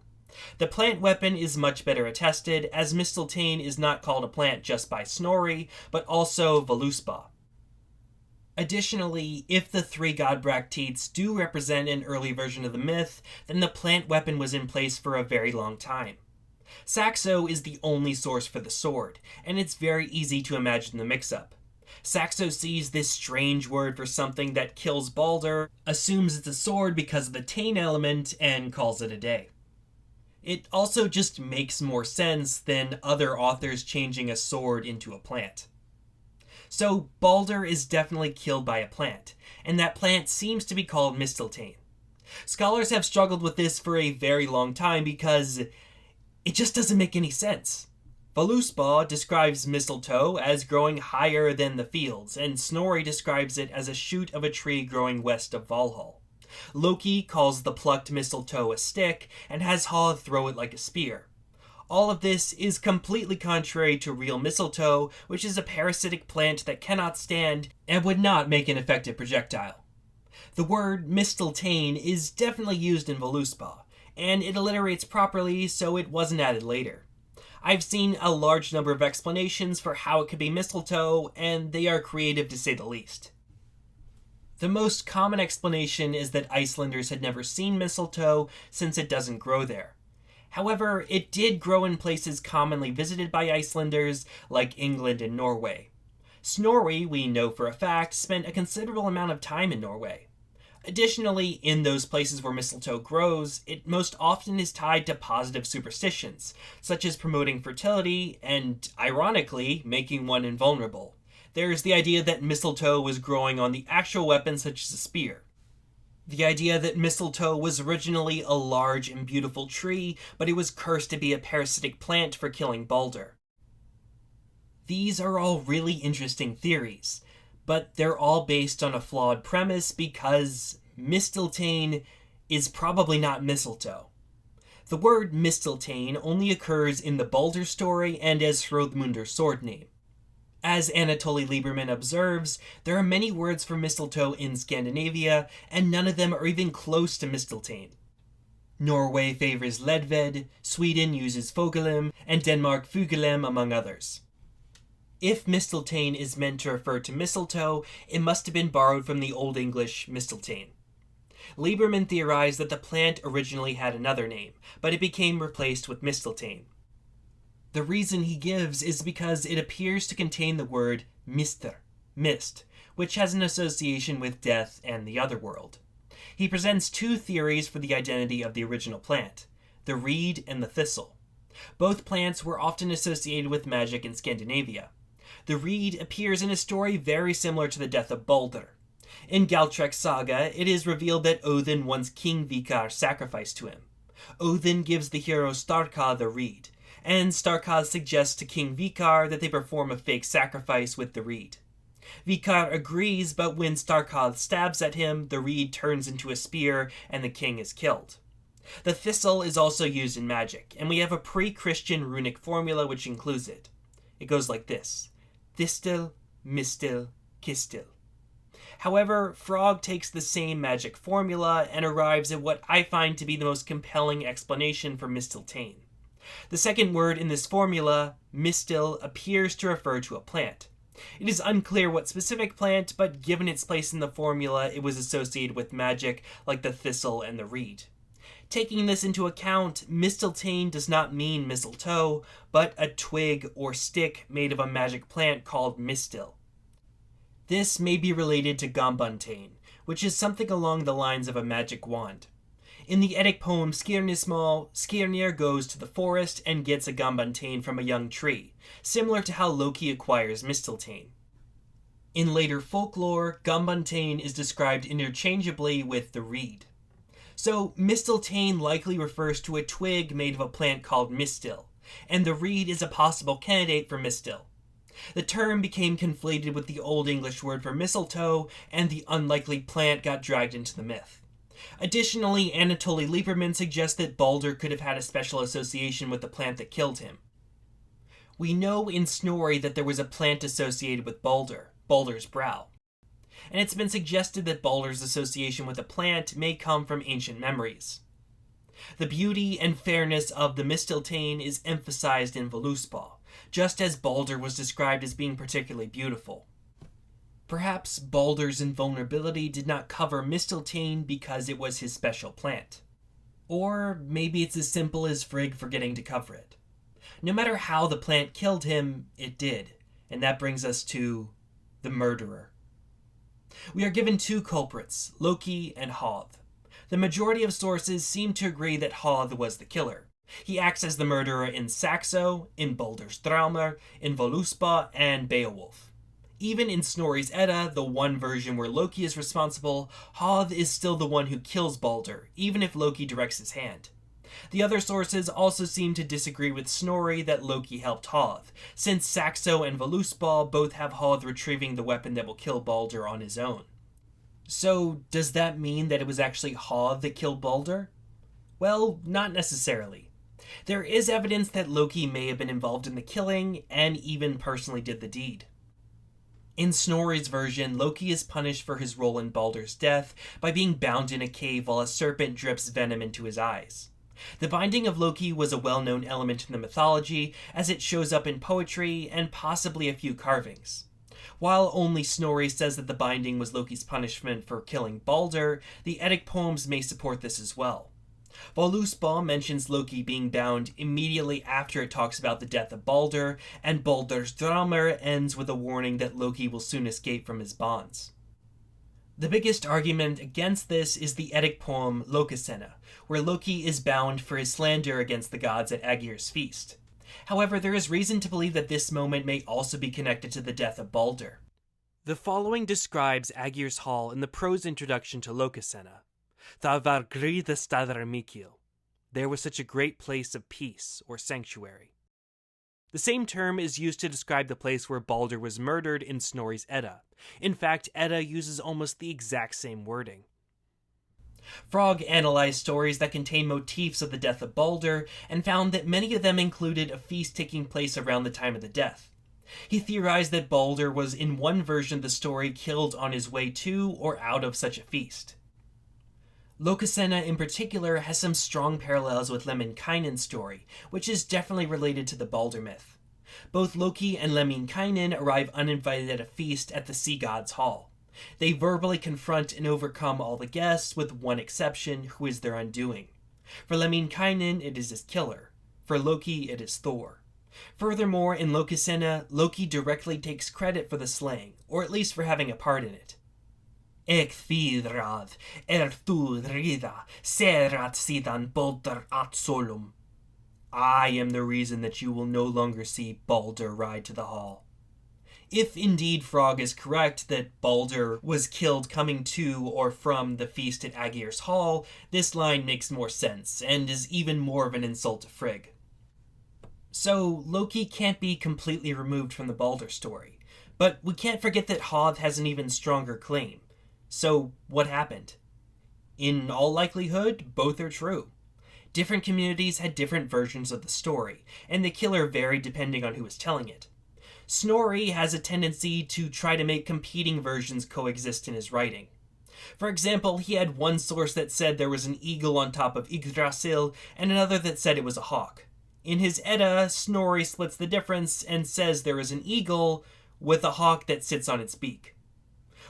The plant weapon is much better attested, as mistiltein is not called a plant just by Snorri, but also Völuspá. Additionally, if the three god Bracteates do represent an early version of the myth, then the plant weapon was in place for a very long time. Saxo is the only source for the sword, and it's very easy to imagine the mix-up. Saxo sees this strange word for something that kills Balder, assumes it's a sword because of the tein element, and calls it a day. It also just makes more sense than other authors changing a sword into a plant. So Balder is definitely killed by a plant, and that plant seems to be called mistiltein. Scholars have struggled with this for a very long time because It just doesn't make any sense. Völuspá describes mistletoe as growing higher than the fields, and Snorri describes it as a shoot of a tree growing west of Valhall. Loki calls the plucked mistletoe a stick, and has Hod throw it like a spear. All of this is completely contrary to real mistletoe, which is a parasitic plant that cannot stand and would not make an effective projectile. The word mistletoe is definitely used in Völuspá, and it alliterates properly, so it wasn't added later. I've seen a large number of explanations for how it could be mistletoe, and they are creative to say the least. The most common explanation is that Icelanders had never seen mistletoe since it doesn't grow there. However, it did grow in places commonly visited by Icelanders, like England and Norway. Snorri, we know for a fact, spent a considerable amount of time in Norway. Additionally, in those places where mistletoe grows, it most often is tied to positive superstitions, such as promoting fertility and, ironically, making one invulnerable. There's the idea that mistletoe was growing on the actual weapon such as a spear. The idea that mistletoe was originally a large and beautiful tree, but it was cursed to be a parasitic plant for killing Balder. These are all really interesting theories, but they're all based on a flawed premise because mistletoe is probably not mistletoe. The word mistletoe only occurs in the Balder story and as Hroðmundar's sword name. As Anatoly Lieberman observes, there are many words for mistletoe in Scandinavia, and none of them are even close to mistletoe. Norway favors ledved, Sweden uses fogelum, and Denmark fugelem, among others. If mistletoe is meant to refer to mistletoe, it must have been borrowed from the Old English mistletoe. Lieberman theorized that the plant originally had another name, but it became replaced with mistletoe. The reason he gives is because it appears to contain the word mistr, mist, which has an association with death and the underworld. He presents two theories for the identity of the original plant, the reed and the thistle. Both plants were often associated with magic in Scandinavia. The reed appears in a story very similar to the Death of Baldr. In Galtrek's saga, it is revealed that Odin wants King Vikar sacrificed to him. Odin gives the hero Starka the reed, and Starka suggests to King Vikar that they perform a fake sacrifice with the reed. Vikar agrees, but when Starka stabs at him, the reed turns into a spear and the king is killed. The thistle is also used in magic, and we have a pre-Christian runic formula which includes it. It goes like this: Thistil, Mistil, Kistil. However, Frog takes the same magic formula and arrives at what I find to be the most compelling explanation for mistletoe. The second word in this formula, mistil, appears to refer to a plant. It is unclear what specific plant, but given its place in the formula, it was associated with magic like the thistle and the reed. Taking this into account, mistletoe does not mean mistletoe, but a twig or stick made of a magic plant called mistil. This may be related to Gambantane, which is something along the lines of a magic wand. In the Eddic poem Skirnismal, Skirnir goes to the forest and gets a Gambantane from a young tree, similar to how Loki acquires mistletoe. In later folklore, Gambantane is described interchangeably with the reed. So, mistletoe likely refers to a twig made of a plant called mistil, and the reed is a possible candidate for mistil. The term became conflated with the Old English word for mistletoe, and the unlikely plant got dragged into the myth. Additionally, Anatoly Lieberman suggests that Balder could have had a special association with the plant that killed him. We know in Snorri that there was a plant associated with Balder, Balder's brow. And it's been suggested that Balder's association with a plant may come from ancient memories. The beauty and fairness of the mistletoe is emphasized in Völuspá, just as Balder was described as being particularly beautiful. Perhaps Balder's invulnerability did not cover mistletoe because it was his special plant. Or maybe it's as simple as Frigg forgetting to cover it. No matter how the plant killed him, it did, and that brings us to the murderer. We are given two culprits, Loki and Hoth. The majority of sources seem to agree that Hoth was the killer. He acts as the murderer in Saxo, in Baldur's Draumr, in Völuspá, and Beowulf. Even in Snorri's Edda, the one version where Loki is responsible, Hoth is still the one who kills Balder, even if Loki directs his hand. The other sources also seem to disagree with Snorri that Loki helped Hoth, since Saxo and Völuspá both have Hoth retrieving the weapon that will kill Balder on his own. So, does that mean that it was actually Hoth that killed Balder? Well, not necessarily. There is evidence that Loki may have been involved in the killing, and even personally did the deed. In Snorri's version, Loki is punished for his role in Balder's death by being bound in a cave while a serpent drips venom into his eyes. The binding of Loki was a well-known element in the mythology, as it shows up in poetry and possibly a few carvings. While only Snorri says that the binding was Loki's punishment for killing Balder, the Eddic poems may support this as well. Völuspá mentions Loki being bound immediately after it talks about the death of Balder, and Baldr's Draumr ends with a warning that Loki will soon escape from his bonds. The biggest argument against this is the Eddic poem Lokasenna, where Loki is bound for his slander against the gods at Aegir's feast. However, there is reason to believe that this moment may also be connected to the death of Balder. The following describes Aegir's hall in the prose introduction to Lokasenna. "Það var gríða staðar mikil." There was such a great place of peace, or sanctuary. The same term is used to describe the place where Balder was murdered in Snorri's Edda. In fact, Edda uses almost the exact same wording. Frog analyzed stories that contain motifs of the death of Balder and found that many of them included a feast taking place around the time of the death. He theorized that Balder was in one version of the story killed on his way to or out of such a feast. Lokasenna in particular has some strong parallels with Lemminkainen's story, which is definitely related to the Balder myth. Both Loki and Lemminkainen arrive uninvited at a feast at the sea god's hall. They verbally confront and overcome all the guests, with one exception, who is their undoing. For Lemminkainen, it is his killer. For Loki, it is Thor. Furthermore, in Lokasenna, Loki directly takes credit for the slaying, or at least for having a part in it. Ek þýðrað, þú ríða, serat síðan Baldur at solum. I am the reason that you will no longer see Balder ride to the hall. If indeed Frog is correct that Balder was killed coming to or from the feast at Aegir's hall, this line makes more sense, and is even more of an insult to Frigg. So, Loki can't be completely removed from the Balder story, but we can't forget that Hoth has an even stronger claim. So, what happened? In all likelihood, both are true. Different communities had different versions of the story, and the killer varied depending on who was telling it. Snorri has a tendency to try to make competing versions coexist in his writing. For example, he had one source that said there was an eagle on top of Yggdrasil, and another that said it was a hawk. In his Edda, Snorri splits the difference and says there is an eagle with a hawk that sits on its beak.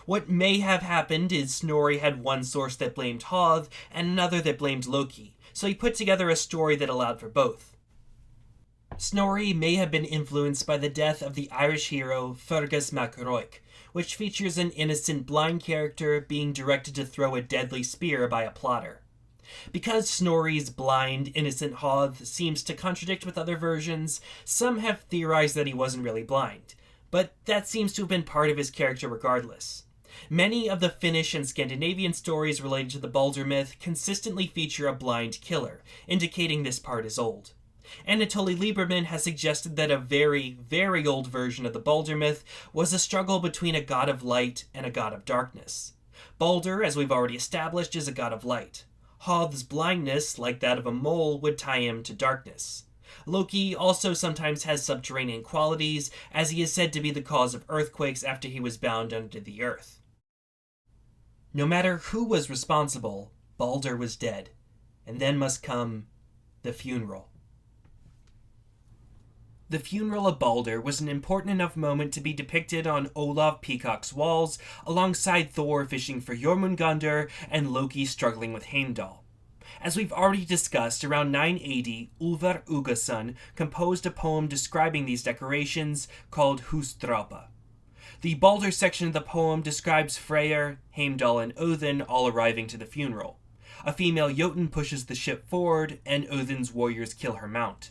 What may have happened is Snorri had one source that blamed Hoth and another that blamed Loki, so he put together a story that allowed for both. Snorri may have been influenced by the death of the Irish hero Fergus mac Roich, which features an innocent blind character being directed to throw a deadly spear by a plotter. Because Snorri's blind, innocent Hoth seems to contradict with other versions, some have theorized that he wasn't really blind, but that seems to have been part of his character regardless. Many of the Finnish and Scandinavian stories related to the Balder myth consistently feature a blind killer, indicating this part is old. Anatoly Lieberman has suggested that a very, very old version of the Balder myth was a struggle between a god of light and a god of darkness. Balder, as we've already established, is a god of light. Hoth's blindness, like that of a mole, would tie him to darkness. Loki also sometimes has subterranean qualities, as he is said to be the cause of earthquakes after he was bound under the earth. No matter who was responsible, Balder was dead, and then must come the funeral. The funeral of Balder was an important enough moment to be depicted on Olaf Peacock's walls, alongside Thor fishing for Jormungandr and Loki struggling with Heimdall. As we've already discussed, around 980, Ulfar Uggason composed a poem describing these decorations called Húsdrápa. The Balder section of the poem describes Freyr, Heimdall, and Odin all arriving to the funeral. A female Jotun pushes the ship forward, and Odin's warriors kill her mount.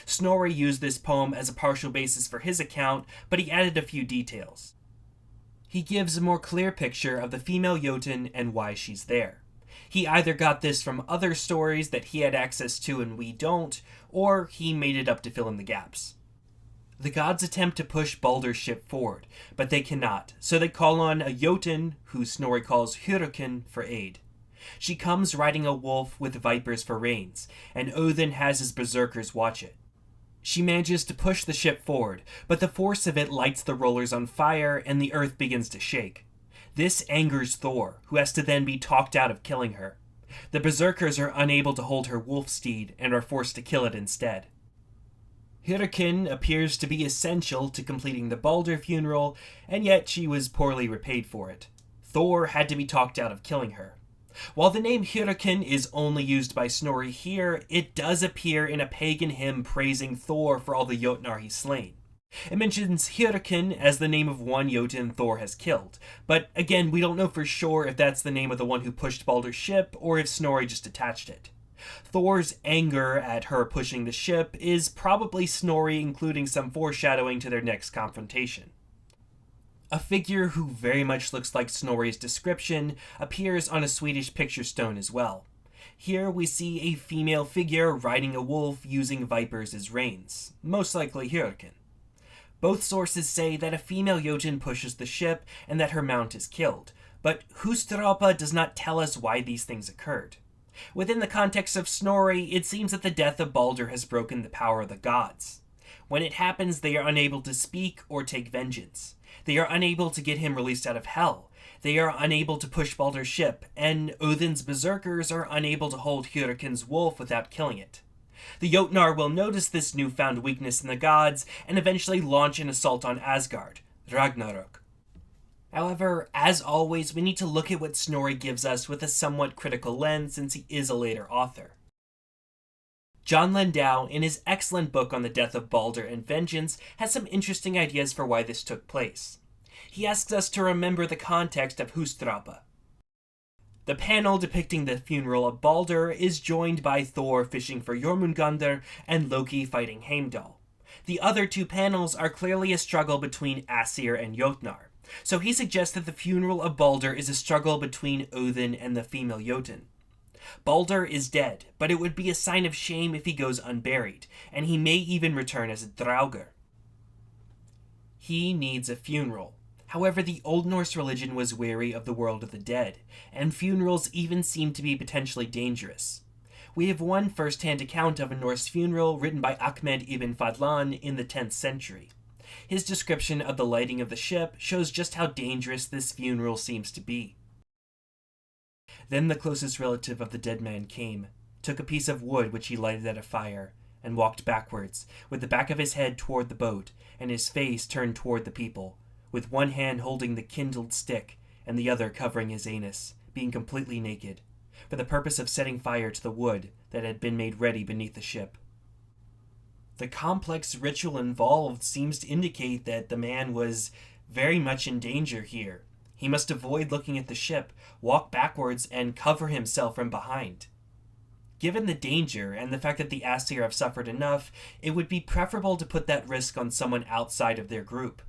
Snorri used this poem as a partial basis for his account, but he added a few details. He gives a more clear picture of the female Jotun and why she's there. He either got this from other stories that he had access to and we don't, or he made it up to fill in the gaps. The gods attempt to push Baldur's ship forward, but they cannot, so they call on a Jotun, who Snorri calls Hyrrokin, for aid. She comes riding a wolf with vipers for reins, and Odin has his berserkers watch it. She manages to push the ship forward, but the force of it lights the rollers on fire and the earth begins to shake. This angers Thor, who has to then be talked out of killing her. The berserkers are unable to hold her wolf steed and are forced to kill it instead. Hyrrokin appears to be essential to completing the Balder funeral, and yet she was poorly repaid for it. Thor had to be talked out of killing her. While the name Hyrrokin is only used by Snorri here, it does appear in a pagan hymn praising Thor for all the Jotnar he's slain. It mentions Hyrrokin as the name of one Jotun Thor has killed, but again, we don't know for sure if that's the name of the one who pushed Baldur's ship or if Snorri just attached it. Thor's anger at her pushing the ship is probably Snorri including some foreshadowing to their next confrontation. A figure who very much looks like Snorri's description appears on a Swedish picture stone as well. Here we see a female figure riding a wolf using vipers as reins, most likely Hyrrokin. Both sources say that a female Jotun pushes the ship and that her mount is killed, but Húsdrápa does not tell us why these things occurred. Within the context of Snorri, it seems that the death of Balder has broken the power of the gods. When it happens, they are unable to speak or take vengeance. They are unable to get him released out of hell. They are unable to push Baldur's ship, and Odin's berserkers are unable to hold Hyrrokin's wolf without killing it. The Jotnar will notice this newfound weakness in the gods and eventually launch an assault on Asgard, Ragnarok. However, as always, we need to look at what Snorri gives us with a somewhat critical lens since he is a later author. John Landau, in his excellent book on the death of Balder and vengeance, has some interesting ideas for why this took place. He asks us to remember the context of Húsdrápa. The panel depicting the funeral of Balder is joined by Thor fishing for Jormungandr and Loki fighting Heimdall. The other two panels are clearly a struggle between Aesir and Jotnar, so he suggests that the funeral of Balder is a struggle between Odin and the female Jotun. Balder is dead, but it would be a sign of shame if he goes unburied, and he may even return as a Draugr. He needs a funeral. However, the Old Norse religion was wary of the world of the dead, and funerals even seemed to be potentially dangerous. We have one first-hand account of a Norse funeral written by Ahmed ibn Fadlan in the 10th century. His description of the lighting of the ship shows just how dangerous this funeral seems to be. Then the closest relative of the dead man came, took a piece of wood which he lighted at a fire, and walked backwards, with the back of his head toward the boat, and his face turned toward the people, with one hand holding the kindled stick, and the other covering his anus, being completely naked, for the purpose of setting fire to the wood that had been made ready beneath the ship. The complex ritual involved seems to indicate that the man was very much in danger here. He must avoid looking at the ship, walk backwards, and cover himself from behind. Given the danger and the fact that the Aesir have suffered enough, it would be preferable to put that risk on someone outside of their group.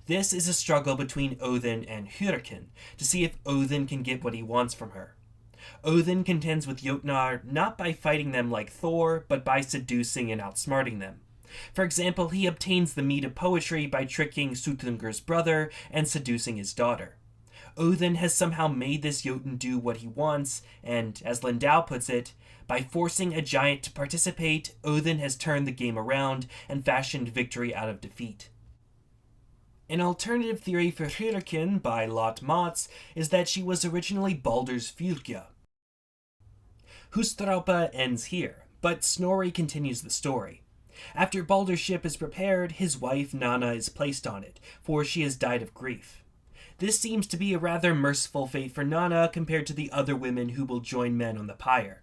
This is a struggle between Odin and Hyrrokin to see if Odin can get what he wants from her. Odin contends with Jotnar not by fighting them like Thor, but by seducing and outsmarting them. For example, he obtains the mead of poetry by tricking Suttungur's brother and seducing his daughter. Odin has somehow made this Jotun do what he wants, and, as Landau puts it, by forcing a giant to participate, Odin has turned the game around and fashioned victory out of defeat. An alternative theory for Hyrrokin by Lot Motz is that she was originally Baldur's fylgja. Húsdrápa ends here, but Snorri continues the story. After Baldur's ship is prepared, his wife Nanna is placed on it, for she has died of grief. This seems to be a rather merciful fate for Nanna compared to the other women who will join men on the pyre.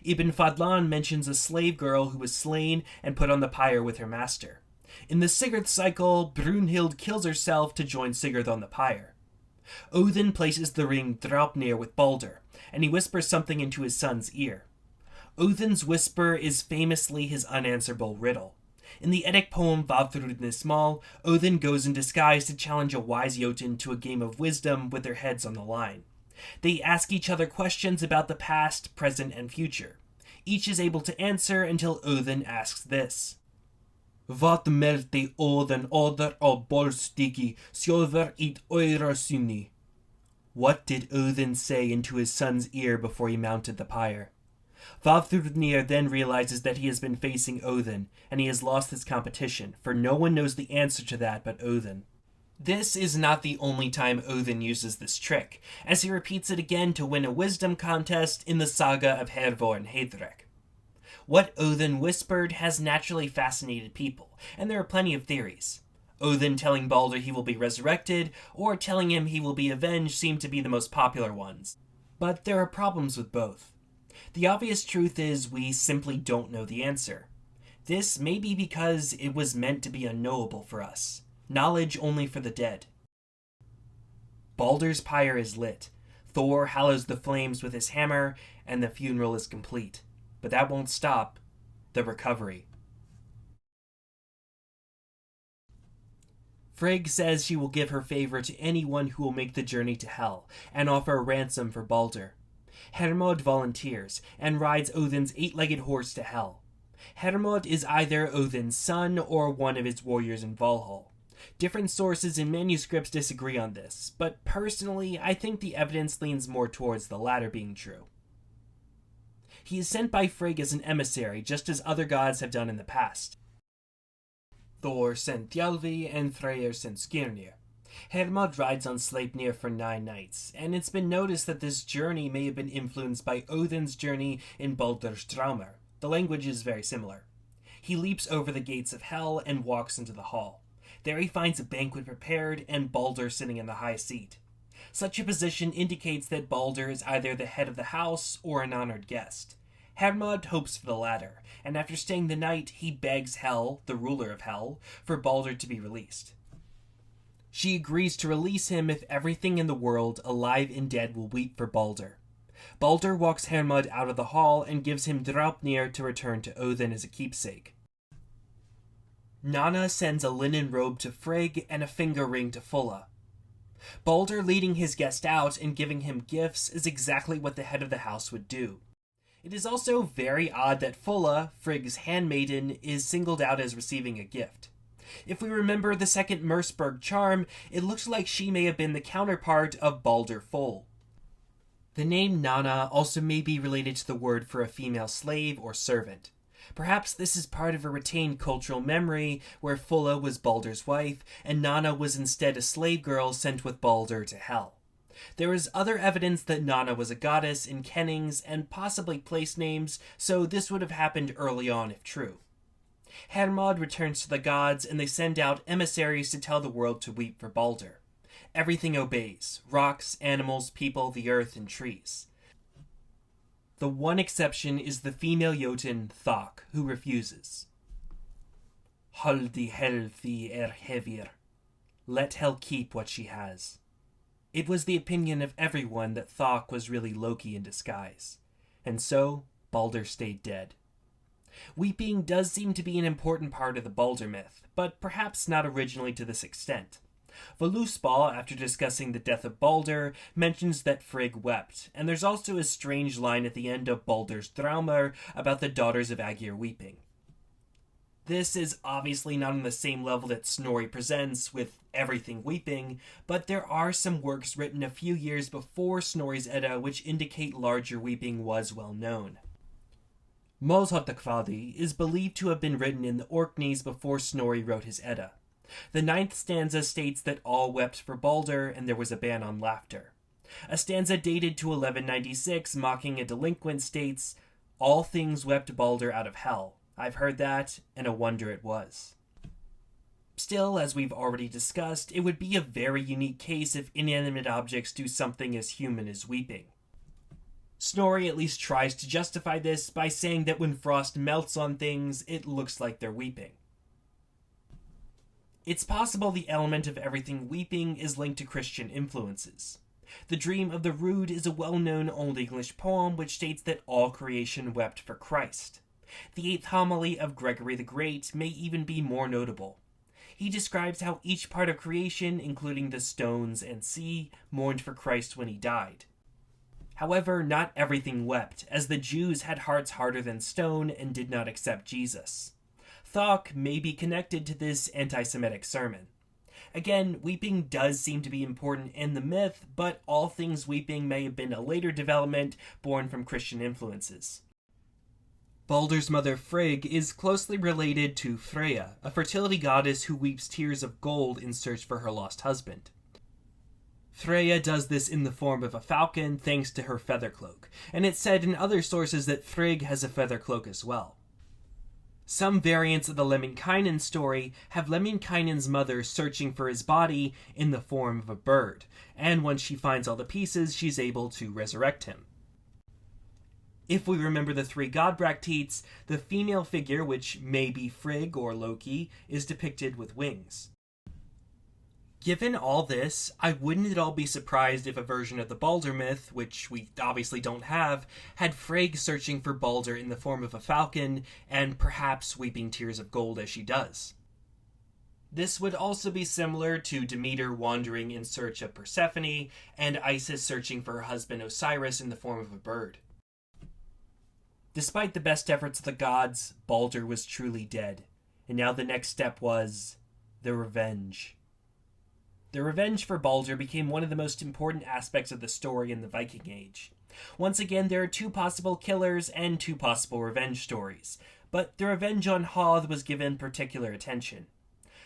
Ibn Fadlan mentions a slave girl who was slain and put on the pyre with her master. In the Sigurd cycle, Brunhild kills herself to join Sigurd on the pyre. Odin places the ring Draupnir with Balder, and he whispers something into his son's ear. Odin's whisper is famously his unanswerable riddle. In the Eddic poem Vafthrudnismal, Odin goes in disguise to challenge a wise Jotun to a game of wisdom with their heads on the line. They ask each other questions about the past, present, and future. Each is able to answer until Odin asks this. Vad melte Odin oder av bolstigi sjöver it öra synni? What did Odin say into his son's ear before he mounted the pyre? Vafthrudnir then realizes that he has been facing Odin, and he has lost his competition, for no one knows the answer to that but Odin. This is not the only time Odin uses this trick, as he repeats it again to win a wisdom contest in the saga of Hervor and Heidrek. What Odin whispered has naturally fascinated people, and there are plenty of theories. Odin telling Balder he will be resurrected, or telling him he will be avenged seem to be the most popular ones. But there are problems with both. The obvious truth is we simply don't know the answer. This may be because it was meant to be unknowable for us. Knowledge only for the dead. Balder's pyre is lit. Thor hallows the flames with his hammer, and the funeral is complete. But that won't stop the recovery. Frigg says she will give her favor to anyone who will make the journey to Hel, and offer a ransom for Balder. Hermod volunteers, and rides Odin's 8-legged horse to Hel. Hermod is either Odin's son or one of his warriors in Valhall. Different sources and manuscripts disagree on this, but personally, I think the evidence leans more towards the latter being true. He is sent by Frigg as an emissary, just as other gods have done in the past. Thor sent Thjalfi and Freyr sent Skirnir. Hermod rides on Sleipnir for 9 nights, and it's been noticed that this journey may have been influenced by Odin's journey in Baldr's Draumr. The language is very similar. He leaps over the gates of Hel and walks into the hall. There he finds a banquet prepared and Balder sitting in the high seat. Such a position indicates that Balder is either the head of the house or an honored guest. Hermod hopes for the latter, and after staying the night, he begs Hel, the ruler of Hel, for Balder to be released. She agrees to release him if everything in the world, alive and dead, will weep for Balder. Balder walks Hermod out of the hall and gives him Draupnir to return to Odin as a keepsake. Nanna sends a linen robe to Frigg and a finger ring to Fulla. Balder leading his guest out and giving him gifts is exactly what the head of the house would do. It is also very odd that Fulla, Frigg's handmaiden, is singled out as receiving a gift. If we remember the second Merseburg charm, it looks like she may have been the counterpart of Balder Full. The name Nanna also may be related to the word for a female slave or servant. Perhaps this is part of a retained cultural memory where Fulla was Balder's wife and Nanna was instead a slave girl sent with Balder to Hel. There is other evidence that Nanna was a goddess in kennings and possibly place names, so this would have happened early on if true. Hermod returns to the gods and they send out emissaries to tell the world to weep for Balder. Everything obeys: rocks, animals, people, the earth, and trees. The one exception is the female Jotun Thok, who refuses. Haldi helfi hevir. Let Hel keep what she has. It was the opinion of everyone that Thok was really Loki in disguise, and so Balder stayed dead. Weeping does seem to be an important part of the Balder myth, but perhaps not originally to this extent. Völuspá, after discussing the death of Balder, mentions that Frigg wept, and there's also a strange line at the end of Baldr's Draumr about the daughters of Aegir weeping. This is obviously not on the same level that Snorri presents, with everything weeping, but there are some works written a few years before Snorri's Edda which indicate larger weeping was well known. Málsháttakvæði is believed to have been written in the Orkneys before Snorri wrote his Edda. The 9th stanza states that all wept for Balder and there was a ban on laughter. A stanza dated to 1196 mocking a delinquent states, "All things wept Balder out of Hel. I've heard that, and a wonder it was." Still, as we've already discussed, it would be a very unique case if inanimate objects do something as human as weeping. Snorri at least tries to justify this by saying that when frost melts on things, it looks like they're weeping. It's possible the element of everything weeping is linked to Christian influences. The Dream of the Rood is a well-known Old English poem which states that all creation wept for Christ. The 8th homily of Gregory the Great may even be more notable. He describes how each part of creation, including the stones and sea, mourned for Christ when he died. However, not everything wept, as the Jews had hearts harder than stone and did not accept Jesus. Thok may be connected to this anti-Semitic sermon. Again, weeping does seem to be important in the myth, but all things weeping may have been a later development born from Christian influences. Baldur's mother Frigg is closely related to Freya, a fertility goddess who weeps tears of gold in search for her lost husband. Freya does this in the form of a falcon thanks to her feather cloak, and it's said in other sources that Frigg has a feather cloak as well. Some variants of the Lemminkainen story have Lemminkainen's mother searching for his body in the form of a bird, and once she finds all the pieces, she's able to resurrect him. If we remember the three god Bracteates, the female figure, which may be Frigg or Loki, is depicted with wings. Given all this, I wouldn't at all be surprised if a version of the Balder myth, which we obviously don't have, had Frigg searching for Balder in the form of a falcon, and perhaps weeping tears of gold as she does. This would also be similar to Demeter wandering in search of Persephone, and Isis searching for her husband Osiris in the form of a bird. Despite the best efforts of the gods, Balder was truly dead, and now the next step was the revenge. The revenge for Balder became one of the most important aspects of the story in the Viking Age. Once again, there are two possible killers and two possible revenge stories, but the revenge on Hoth was given particular attention.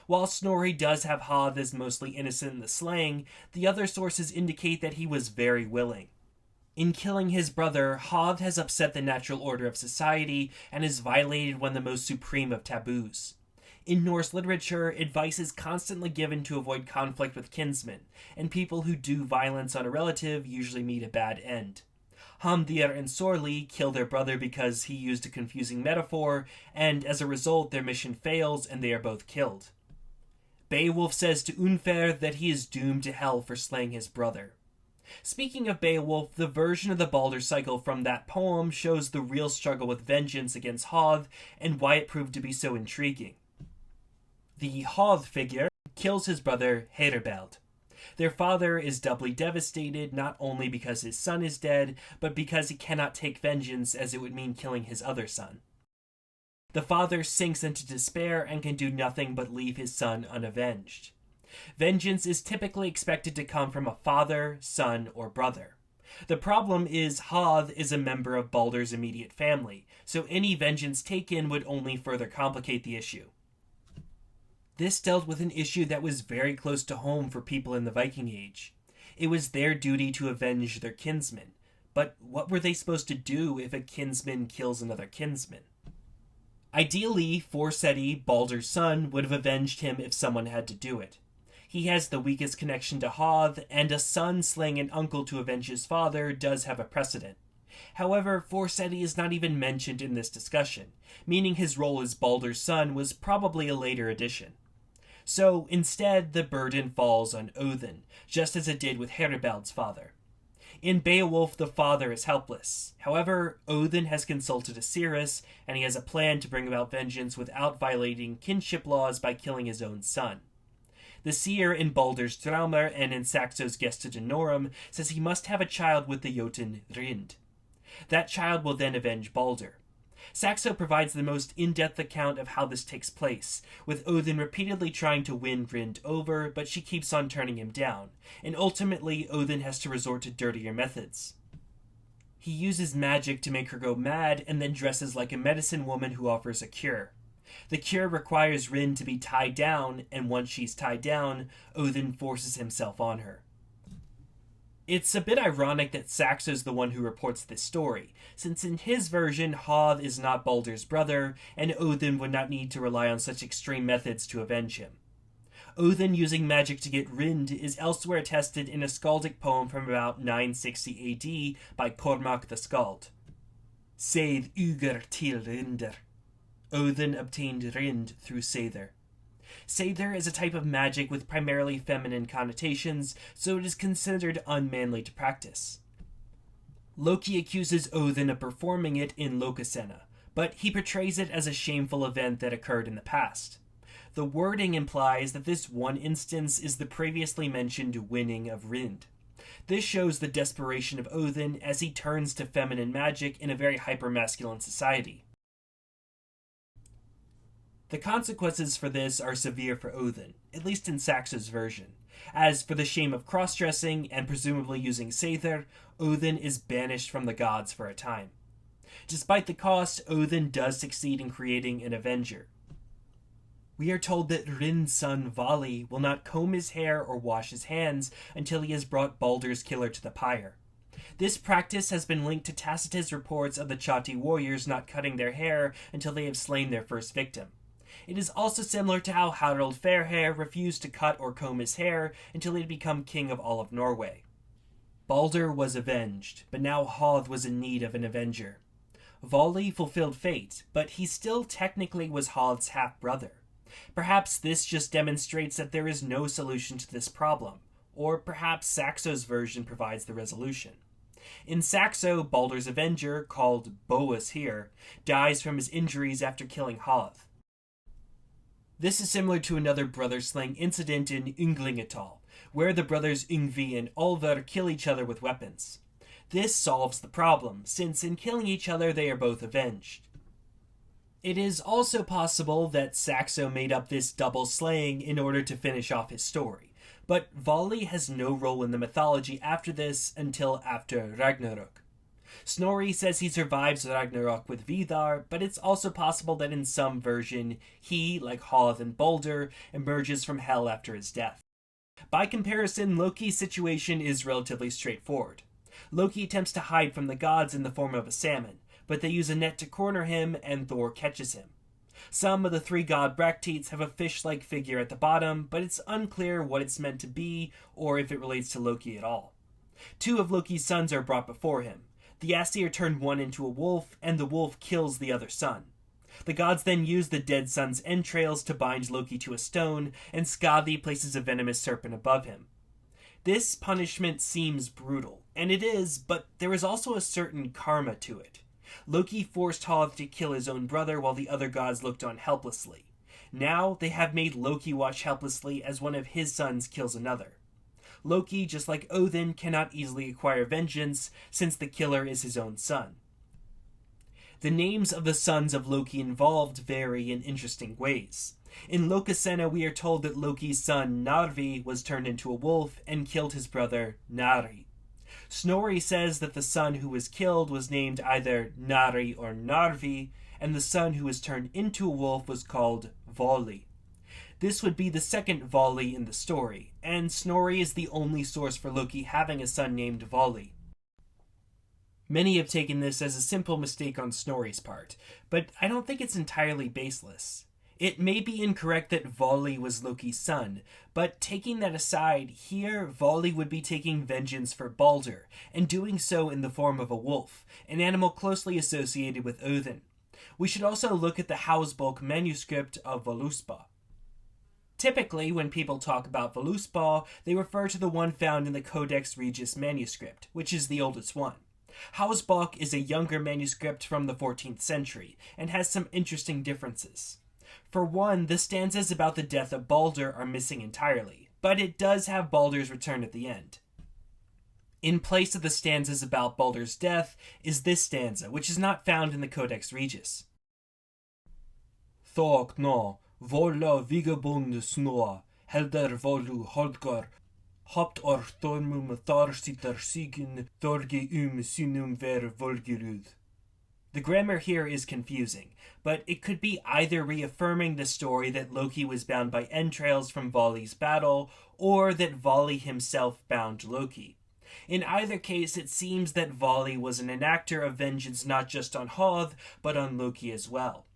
While Snorri does have Hoth as mostly innocent in the slaying, the other sources indicate that he was very willing. In killing his brother, Hoth has upset the natural order of society and has violated one of the most supreme of taboos. In Norse literature, advice is constantly given to avoid conflict with kinsmen, and people who do violence on a relative usually meet a bad end. Hamdir and Sorli kill their brother because he used a confusing metaphor, and as a result their mission fails and they are both killed. Beowulf says to Unfer that he is doomed to hell for slaying his brother. Speaking of Beowulf, the version of the Balder cycle from that poem shows the real struggle with vengeance against Hoth and why it proved to be so intriguing. The Hoth figure kills his brother Herebald. Their father is doubly devastated, not only because his son is dead, but because he cannot take vengeance, as it would mean killing his other son. The father sinks into despair and can do nothing but leave his son unavenged. Vengeance is typically expected to come from a father, son, or brother. The problem is Hoth is a member of Balder's immediate family, so any vengeance taken would only further complicate the issue. This dealt with an issue that was very close to home for people in the Viking Age. It was their duty to avenge their kinsmen, but what were they supposed to do if a kinsman kills another kinsman? Ideally, Forseti, Balder's son, would have avenged him if someone had to do it. He has the weakest connection to Hoth, and a son slaying an uncle to avenge his father does have a precedent. However, Forseti is not even mentioned in this discussion, meaning his role as Balder's son was probably a later addition. So, instead, the burden falls on Odin, just as it did with Herebald's father. In Beowulf, the father is helpless. However, Odin has consulted Osiris, and he has a plan to bring about vengeance without violating kinship laws by killing his own son. The seer in Baldur's Draumr and in Saxo's Gesta Danorum says he must have a child with the Jotun Rind. That child will then avenge Balder. Saxo provides the most in-depth account of how this takes place, with Odin repeatedly trying to win Rind over, but she keeps on turning him down, and ultimately Odin has to resort to dirtier methods. He uses magic to make her go mad and then dresses like a medicine woman who offers a cure. The cure requires Rind to be tied down, and once she's tied down, Odin forces himself on her. It's a bit ironic that Saxo's the one who reports this story, since in his version, Hoth is not Balder's brother, and Odin would not need to rely on such extreme methods to avenge him. Odin using magic to get Rind is elsewhere attested in a Skaldic poem from about 960 AD by Cormac the Skald. Seid Uger til Rinder. Odin obtained Rind through Seidr. Seidr is a type of magic with primarily feminine connotations, so it is considered unmanly to practice. Loki accuses Odin of performing it in Lokasenna, but he portrays it as a shameful event that occurred in the past. The wording implies that this one instance is the previously mentioned winning of Rind. This shows the desperation of Odin as he turns to feminine magic in a very hyper-masculine society. The consequences for this are severe for Odin, at least in Saxo's version. As for the shame of cross-dressing and presumably using Seidr, Odin is banished from the gods for a time. Despite the cost, Odin does succeed in creating an avenger. We are told that Rin's son Vali will not comb his hair or wash his hands until he has brought Baldr's killer to the pyre. This practice has been linked to Tacitus' reports of the Chatti warriors not cutting their hair until they have slain their first victim. It is also similar to how Harald Fairhair refused to cut or comb his hair until he had become king of all of Norway. Balder was avenged, but now Hoth was in need of an avenger. Vali fulfilled fate, but he still technically was Hoth's half-brother. Perhaps this just demonstrates that there is no solution to this problem, or perhaps Saxo's version provides the resolution. In Saxo, Balder's avenger, called Boas here, dies from his injuries after killing Hoth. This is similar to another brother-slaying incident in Ynglingatal, where the brothers Yngvi and Olver kill each other with weapons. This solves the problem, since in killing each other they are both avenged. It is also possible that Saxo made up this double slaying in order to finish off his story, but Vali has no role in the mythology after this until after Ragnarok. Snorri says he survives Ragnarok with Vidar, but it's also possible that in some version he, like Hoth and Balder, emerges from hell after his death. By comparison, Loki's situation is relatively straightforward. Loki attempts to hide from the gods in the form of a salmon, but they use a net to corner him and Thor catches him. Some of the three god Bracteates have a fish-like figure at the bottom, but it's unclear what it's meant to be or if it relates to Loki at all. Two of Loki's sons are brought before him. The Aesir turn one into a wolf, and the wolf kills the other son. The gods then use the dead son's entrails to bind Loki to a stone, and Skadi places a venomous serpent above him. This punishment seems brutal, and it is, but there is also a certain karma to it. Loki forced Hoth to kill his own brother while the other gods looked on helplessly. Now they have made Loki watch helplessly as one of his sons kills another. Loki, just like Odin, cannot easily acquire vengeance, since the killer is his own son. The names of the sons of Loki involved vary in interesting ways. In Lokasenna, we are told that Loki's son Narvi was turned into a wolf and killed his brother Nari. Snorri says that the son who was killed was named either Nari or Narvi, and the son who was turned into a wolf was called Voli. This would be the second Voli in the story, and Snorri is the only source for Loki having a son named Voli. Many have taken this as a simple mistake on Snorri's part, but I don't think it's entirely baseless. It may be incorrect that Voli was Loki's son, but taking that aside, here Voli would be taking vengeance for Balder, and doing so in the form of a wolf, an animal closely associated with Odin. We should also look at the Hausbulk manuscript of Voluspa. Typically, when people talk about Voluspa, they refer to the one found in the Codex Regius manuscript, which is the oldest one. Hausbulk is a younger manuscript from the 14th century, and has some interesting differences. For one, the stanzas about the death of Balder are missing entirely, but it does have Balder's return at the end. In place of the stanzas about Balder's death is this stanza, which is not found in the Codex Regius. Thok no, volla vigabund snoa, helder volu holdgar, hopt or thormum tharsitar sigin, thorge sinum ver volgirud. The grammar here is confusing, but it could be either reaffirming the story that Loki was bound by entrails from Vali's battle, or that Vali himself bound Loki. In either case, it seems that Vali was an enactor of vengeance not just on Hoth, but on Loki as well.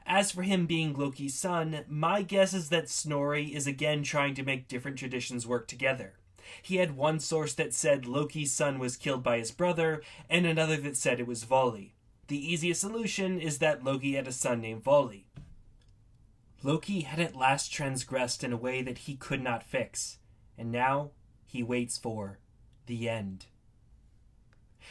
As for him being Loki's son, my guess is that Snorri is again trying to make different traditions work together. He had one source that said Loki's son was killed by his brother, and another that said it was Vali. The easiest solution is that Loki had a son named Vali. Loki had at last transgressed in a way that he could not fix, and now he waits for the end.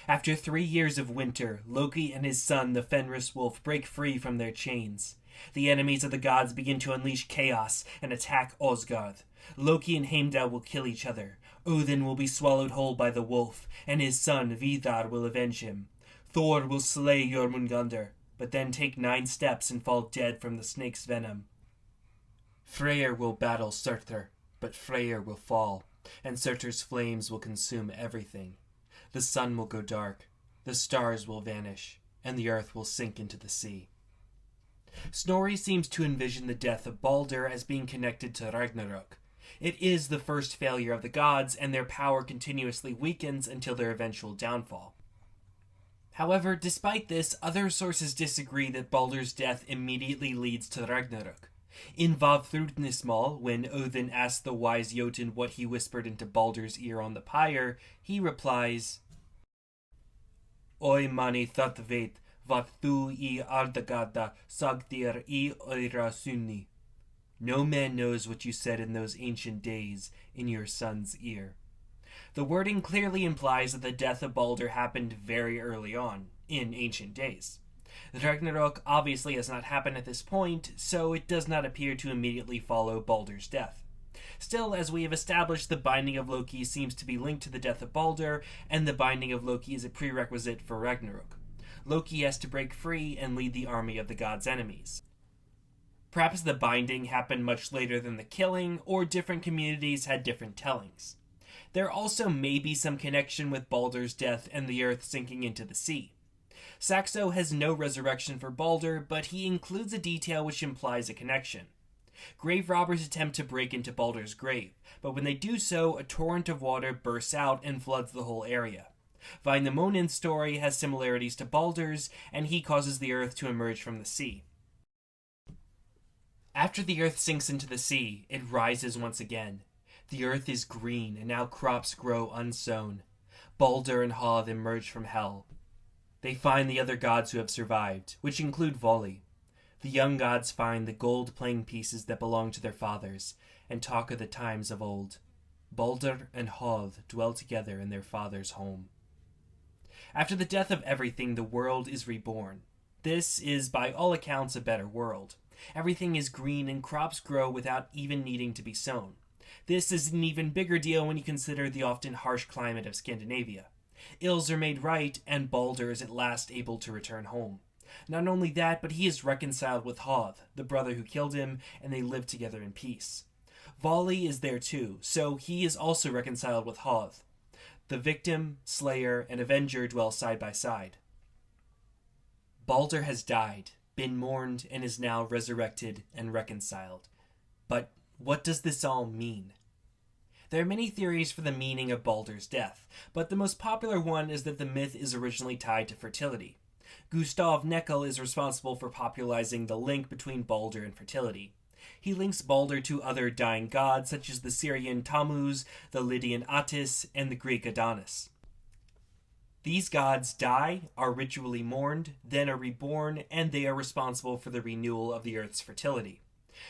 After 3 years of winter, Loki and his son, the Fenris wolf, break free from their chains. The enemies of the gods begin to unleash chaos and attack Osgard. Loki and Heimdall will kill each other. Odin will be swallowed whole by the wolf, and his son Vidar will avenge him. Thor will slay Jormungandr, but then take 9 steps and fall dead from the snake's venom. Freyr will battle Surtr, but Freyr will fall, and Surtr's flames will consume everything. The sun will go dark, the stars will vanish, and the earth will sink into the sea. Snorri seems to envision the death of Balder as being connected to Ragnarok. It is the first failure of the gods, and their power continuously weakens until their eventual downfall. However, despite this, other sources disagree that Balder's death immediately leads to Ragnarok. In Vafthrudnismal, when Odin asks the wise Jotun what he whispered into Balder's ear on the pyre, he replies, Oi mani thatvet, vat thu I ardagada sagdir I oira sunni. No man knows what you said in those ancient days in your son's ear. The wording clearly implies that the death of Balder happened very early on, in ancient days. Ragnarok obviously has not happened at this point, so it does not appear to immediately follow Balder's death. Still, as we have established, the binding of Loki seems to be linked to the death of Balder, and the binding of Loki is a prerequisite for Ragnarok. Loki has to break free and lead the army of the god's enemies. Perhaps the binding happened much later than the killing, or different communities had different tellings. There also may be some connection with Balder's death and the earth sinking into the sea. Saxo has no resurrection for Balder, but he includes a detail which implies a connection. Grave robbers attempt to break into Balder's grave, but when they do so, a torrent of water bursts out and floods the whole area. Vainamonen's story has similarities to Balder's, and he causes the earth to emerge from the sea. After the earth sinks into the sea, it rises once again. The earth is green, and now crops grow unsown. Balder and Hoth emerge from hell. They find the other gods who have survived, which include Voli. The young gods find the gold playing pieces that belong to their fathers, and talk of the times of old. Balder and Hoth dwell together in their father's home. After the death of everything, the world is reborn. This is, by all accounts, a better world. Everything is green and crops grow without even needing to be sown. This is an even bigger deal when you consider the often harsh climate of Scandinavia. Ills are made right, and Balder is at last able to return home. Not only that, but he is reconciled with Hoth, the brother who killed him, and they live together in peace. Vali is there too, so he is also reconciled with Hoth. The victim, slayer, and avenger dwell side by side. Balder has died, been mourned, and is now resurrected and reconciled. But what does this all mean? There are many theories for the meaning of Balder's death, but the most popular one is that the myth is originally tied to fertility. Gustav Neckel is responsible for popularizing the link between Balder and fertility. He links Balder to other dying gods such as the Syrian Tammuz, the Lydian Attis, and the Greek Adonis. These gods die, are ritually mourned, then are reborn, and they are responsible for the renewal of the earth's fertility.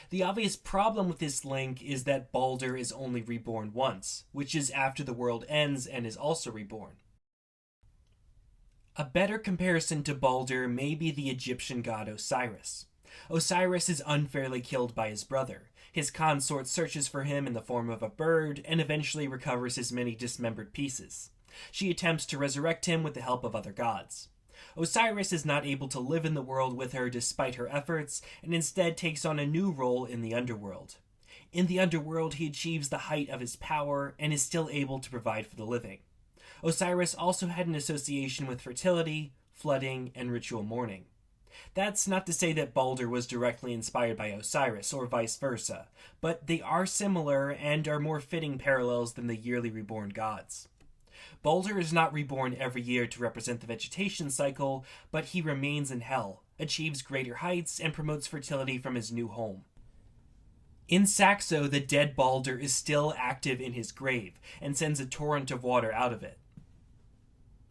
The obvious problem with this link is that Balder is only reborn once, which is after the world ends and is also reborn. A better comparison to Balder may be the Egyptian god Osiris. Osiris is unfairly killed by his brother. His consort searches for him in the form of a bird and eventually recovers his many dismembered pieces. She attempts to resurrect him with the help of other gods. Osiris is not able to live in the world with her despite her efforts, and instead takes on a new role in the underworld. In the underworld, he achieves the height of his power and is still able to provide for the living. Osiris also had an association with fertility, flooding, and ritual mourning. That's not to say that Balder was directly inspired by Osiris, or vice versa, but they are similar and are more fitting parallels than the yearly reborn gods. Balder is not reborn every year to represent the vegetation cycle, but he remains in hell, achieves greater heights, and promotes fertility from his new home. In Saxo, the dead Balder is still active in his grave, and sends a torrent of water out of it.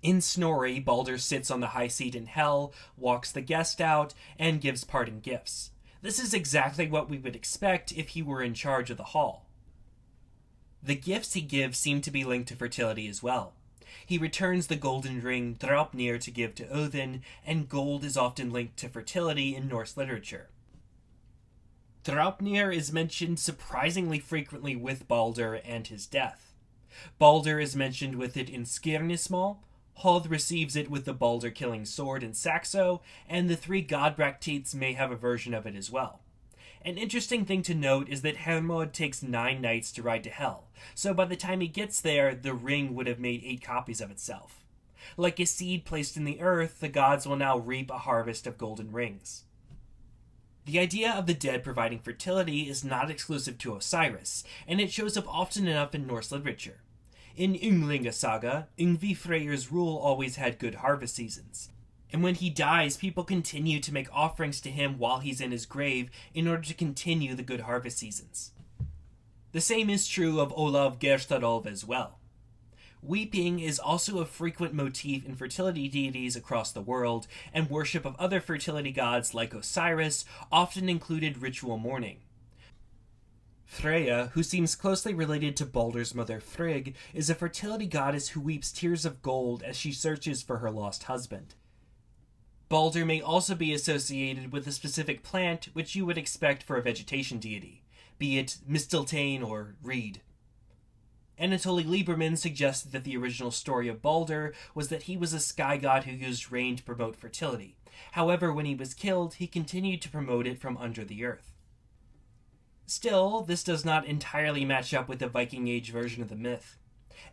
In Snorri, Balder sits on the high seat in hell, walks the guest out, and gives parting gifts. This is exactly what we would expect if he were in charge of the hall. The gifts he gives seem to be linked to fertility as well. He returns the golden ring Draupnir to give to Odin, and gold is often linked to fertility in Norse literature. Draupnir is mentioned surprisingly frequently with Balder and his death. Balder is mentioned with it in Skirnismal, Hod receives it with the Balder-killing sword in Saxo, and the three god Bracteates may have a version of it as well. An interesting thing to note is that Hermod takes 9 nights to ride to Hel, so by the time he gets there, the ring would have made 8 copies of itself. Like a seed placed in the earth, the gods will now reap a harvest of golden rings. The idea of the dead providing fertility is not exclusive to Osiris, and it shows up often enough in Norse literature. In Ynglinga saga, Yngvi Freyr's rule always had good harvest seasons. And when he dies, people continue to make offerings to him while he's in his grave in order to continue the good harvest seasons. The same is true of Olav Gerstadolv as well. Weeping is also a frequent motif in fertility deities across the world, and worship of other fertility gods like Osiris often included ritual mourning. Freya, who seems closely related to Baldur's mother Frigg, is a fertility goddess who weeps tears of gold as she searches for her lost husband. Balder may also be associated with a specific plant which you would expect for a vegetation deity, be it mistletoe or reed. Anatoly Lieberman suggested that the original story of Balder was that he was a sky god who used rain to promote fertility. However, when he was killed, he continued to promote it from under the earth. Still, this does not entirely match up with the Viking Age version of the myth.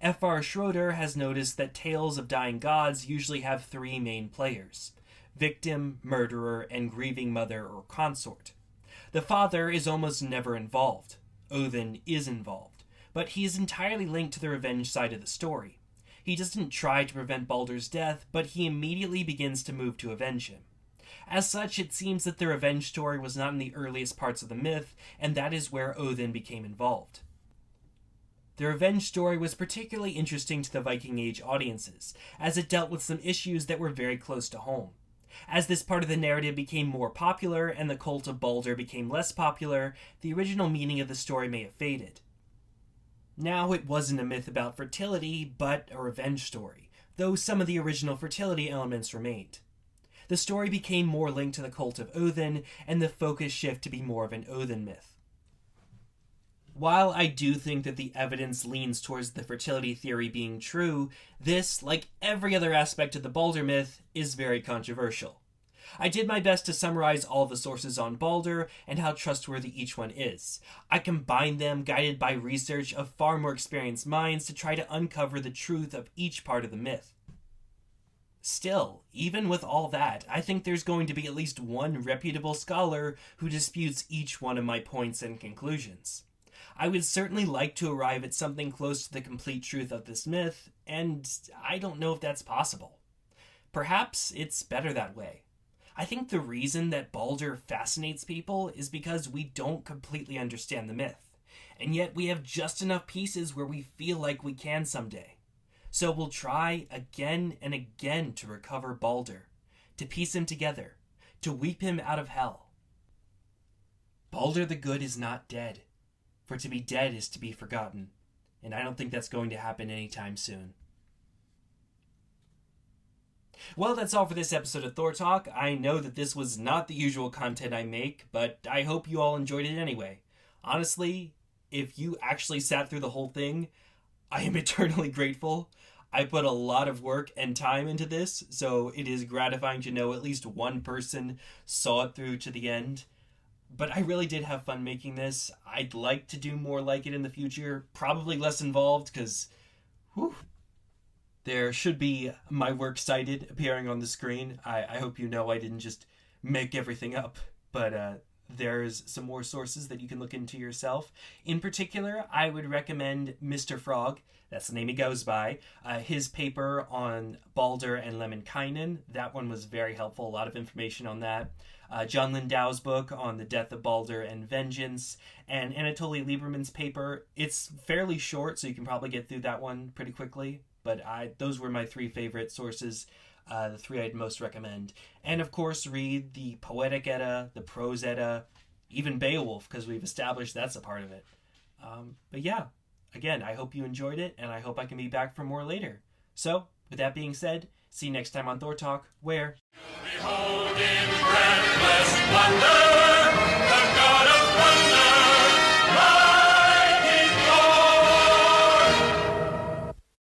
F.R. Schroeder has noticed that tales of dying gods usually have 3 main players: victim, murderer, and grieving mother or consort. The father is almost never involved. Odin is involved, but he is entirely linked to the revenge side of the story. He doesn't try to prevent Baldur's death, but he immediately begins to move to avenge him. As such, it seems that the revenge story was not in the earliest parts of the myth, and that is where Odin became involved. The revenge story was particularly interesting to the Viking Age audiences, as it dealt with some issues that were very close to home. As this part of the narrative became more popular and the cult of Balder became less popular, the original meaning of the story may have faded. Now it wasn't a myth about fertility, but a revenge story, though some of the original fertility elements remained. The story became more linked to the cult of Odin, and the focus shifted to be more of an Odin myth. While I do think that the evidence leans towards the fertility theory being true, this, like every other aspect of the Balder myth, is very controversial. I did my best to summarize all the sources on Balder and how trustworthy each one is. I combined them, guided by research of far more experienced minds, to try to uncover the truth of each part of the myth. Still, even with all that, I think there's going to be at least one reputable scholar who disputes each one of my points and conclusions. I would certainly like to arrive at something close to the complete truth of this myth, and I don't know if that's possible. Perhaps it's better that way. I think the reason that Balder fascinates people is because we don't completely understand the myth, and yet we have just enough pieces where we feel like we can someday. So we'll try again and again to recover Balder, to piece him together, to weep him out of hell. Balder the Good is not dead, for to be dead is to be forgotten, and I don't think that's going to happen anytime soon. Well, that's all for this episode of Thor Talk. I know that this was not the usual content I make, but I hope you all enjoyed it anyway. Honestly, if you actually sat through the whole thing, I am eternally grateful. I put a lot of work and time into this, so it is gratifying to know at least one person saw it through to the end. But I really did have fun making this. I'd like to do more like it in the future, probably less involved, because there should be my works cited appearing on the screen. I hope you know I didn't just make everything up, but there's some more sources that you can look into yourself. In particular, I would recommend Mr. Frog, that's the name he goes by, his paper on Balder and Lemminkainen. That one was very helpful, a lot of information on that. John Lindau's book on the Death of Balder and Vengeance, and Anatoly Lieberman's paper. It's fairly short, so you can probably get through that one pretty quickly, but those were my 3 favorite sources. The 3 I'd most recommend. And of course, read the Poetic Edda, the Prose Edda, even Beowulf, because we've established that's a part of it. But yeah, again, I hope you enjoyed it, and I hope I can be back for more later. So, with that being said, see you next time on Thor Talk, where... Behold in breathless wonder, the God of wonder!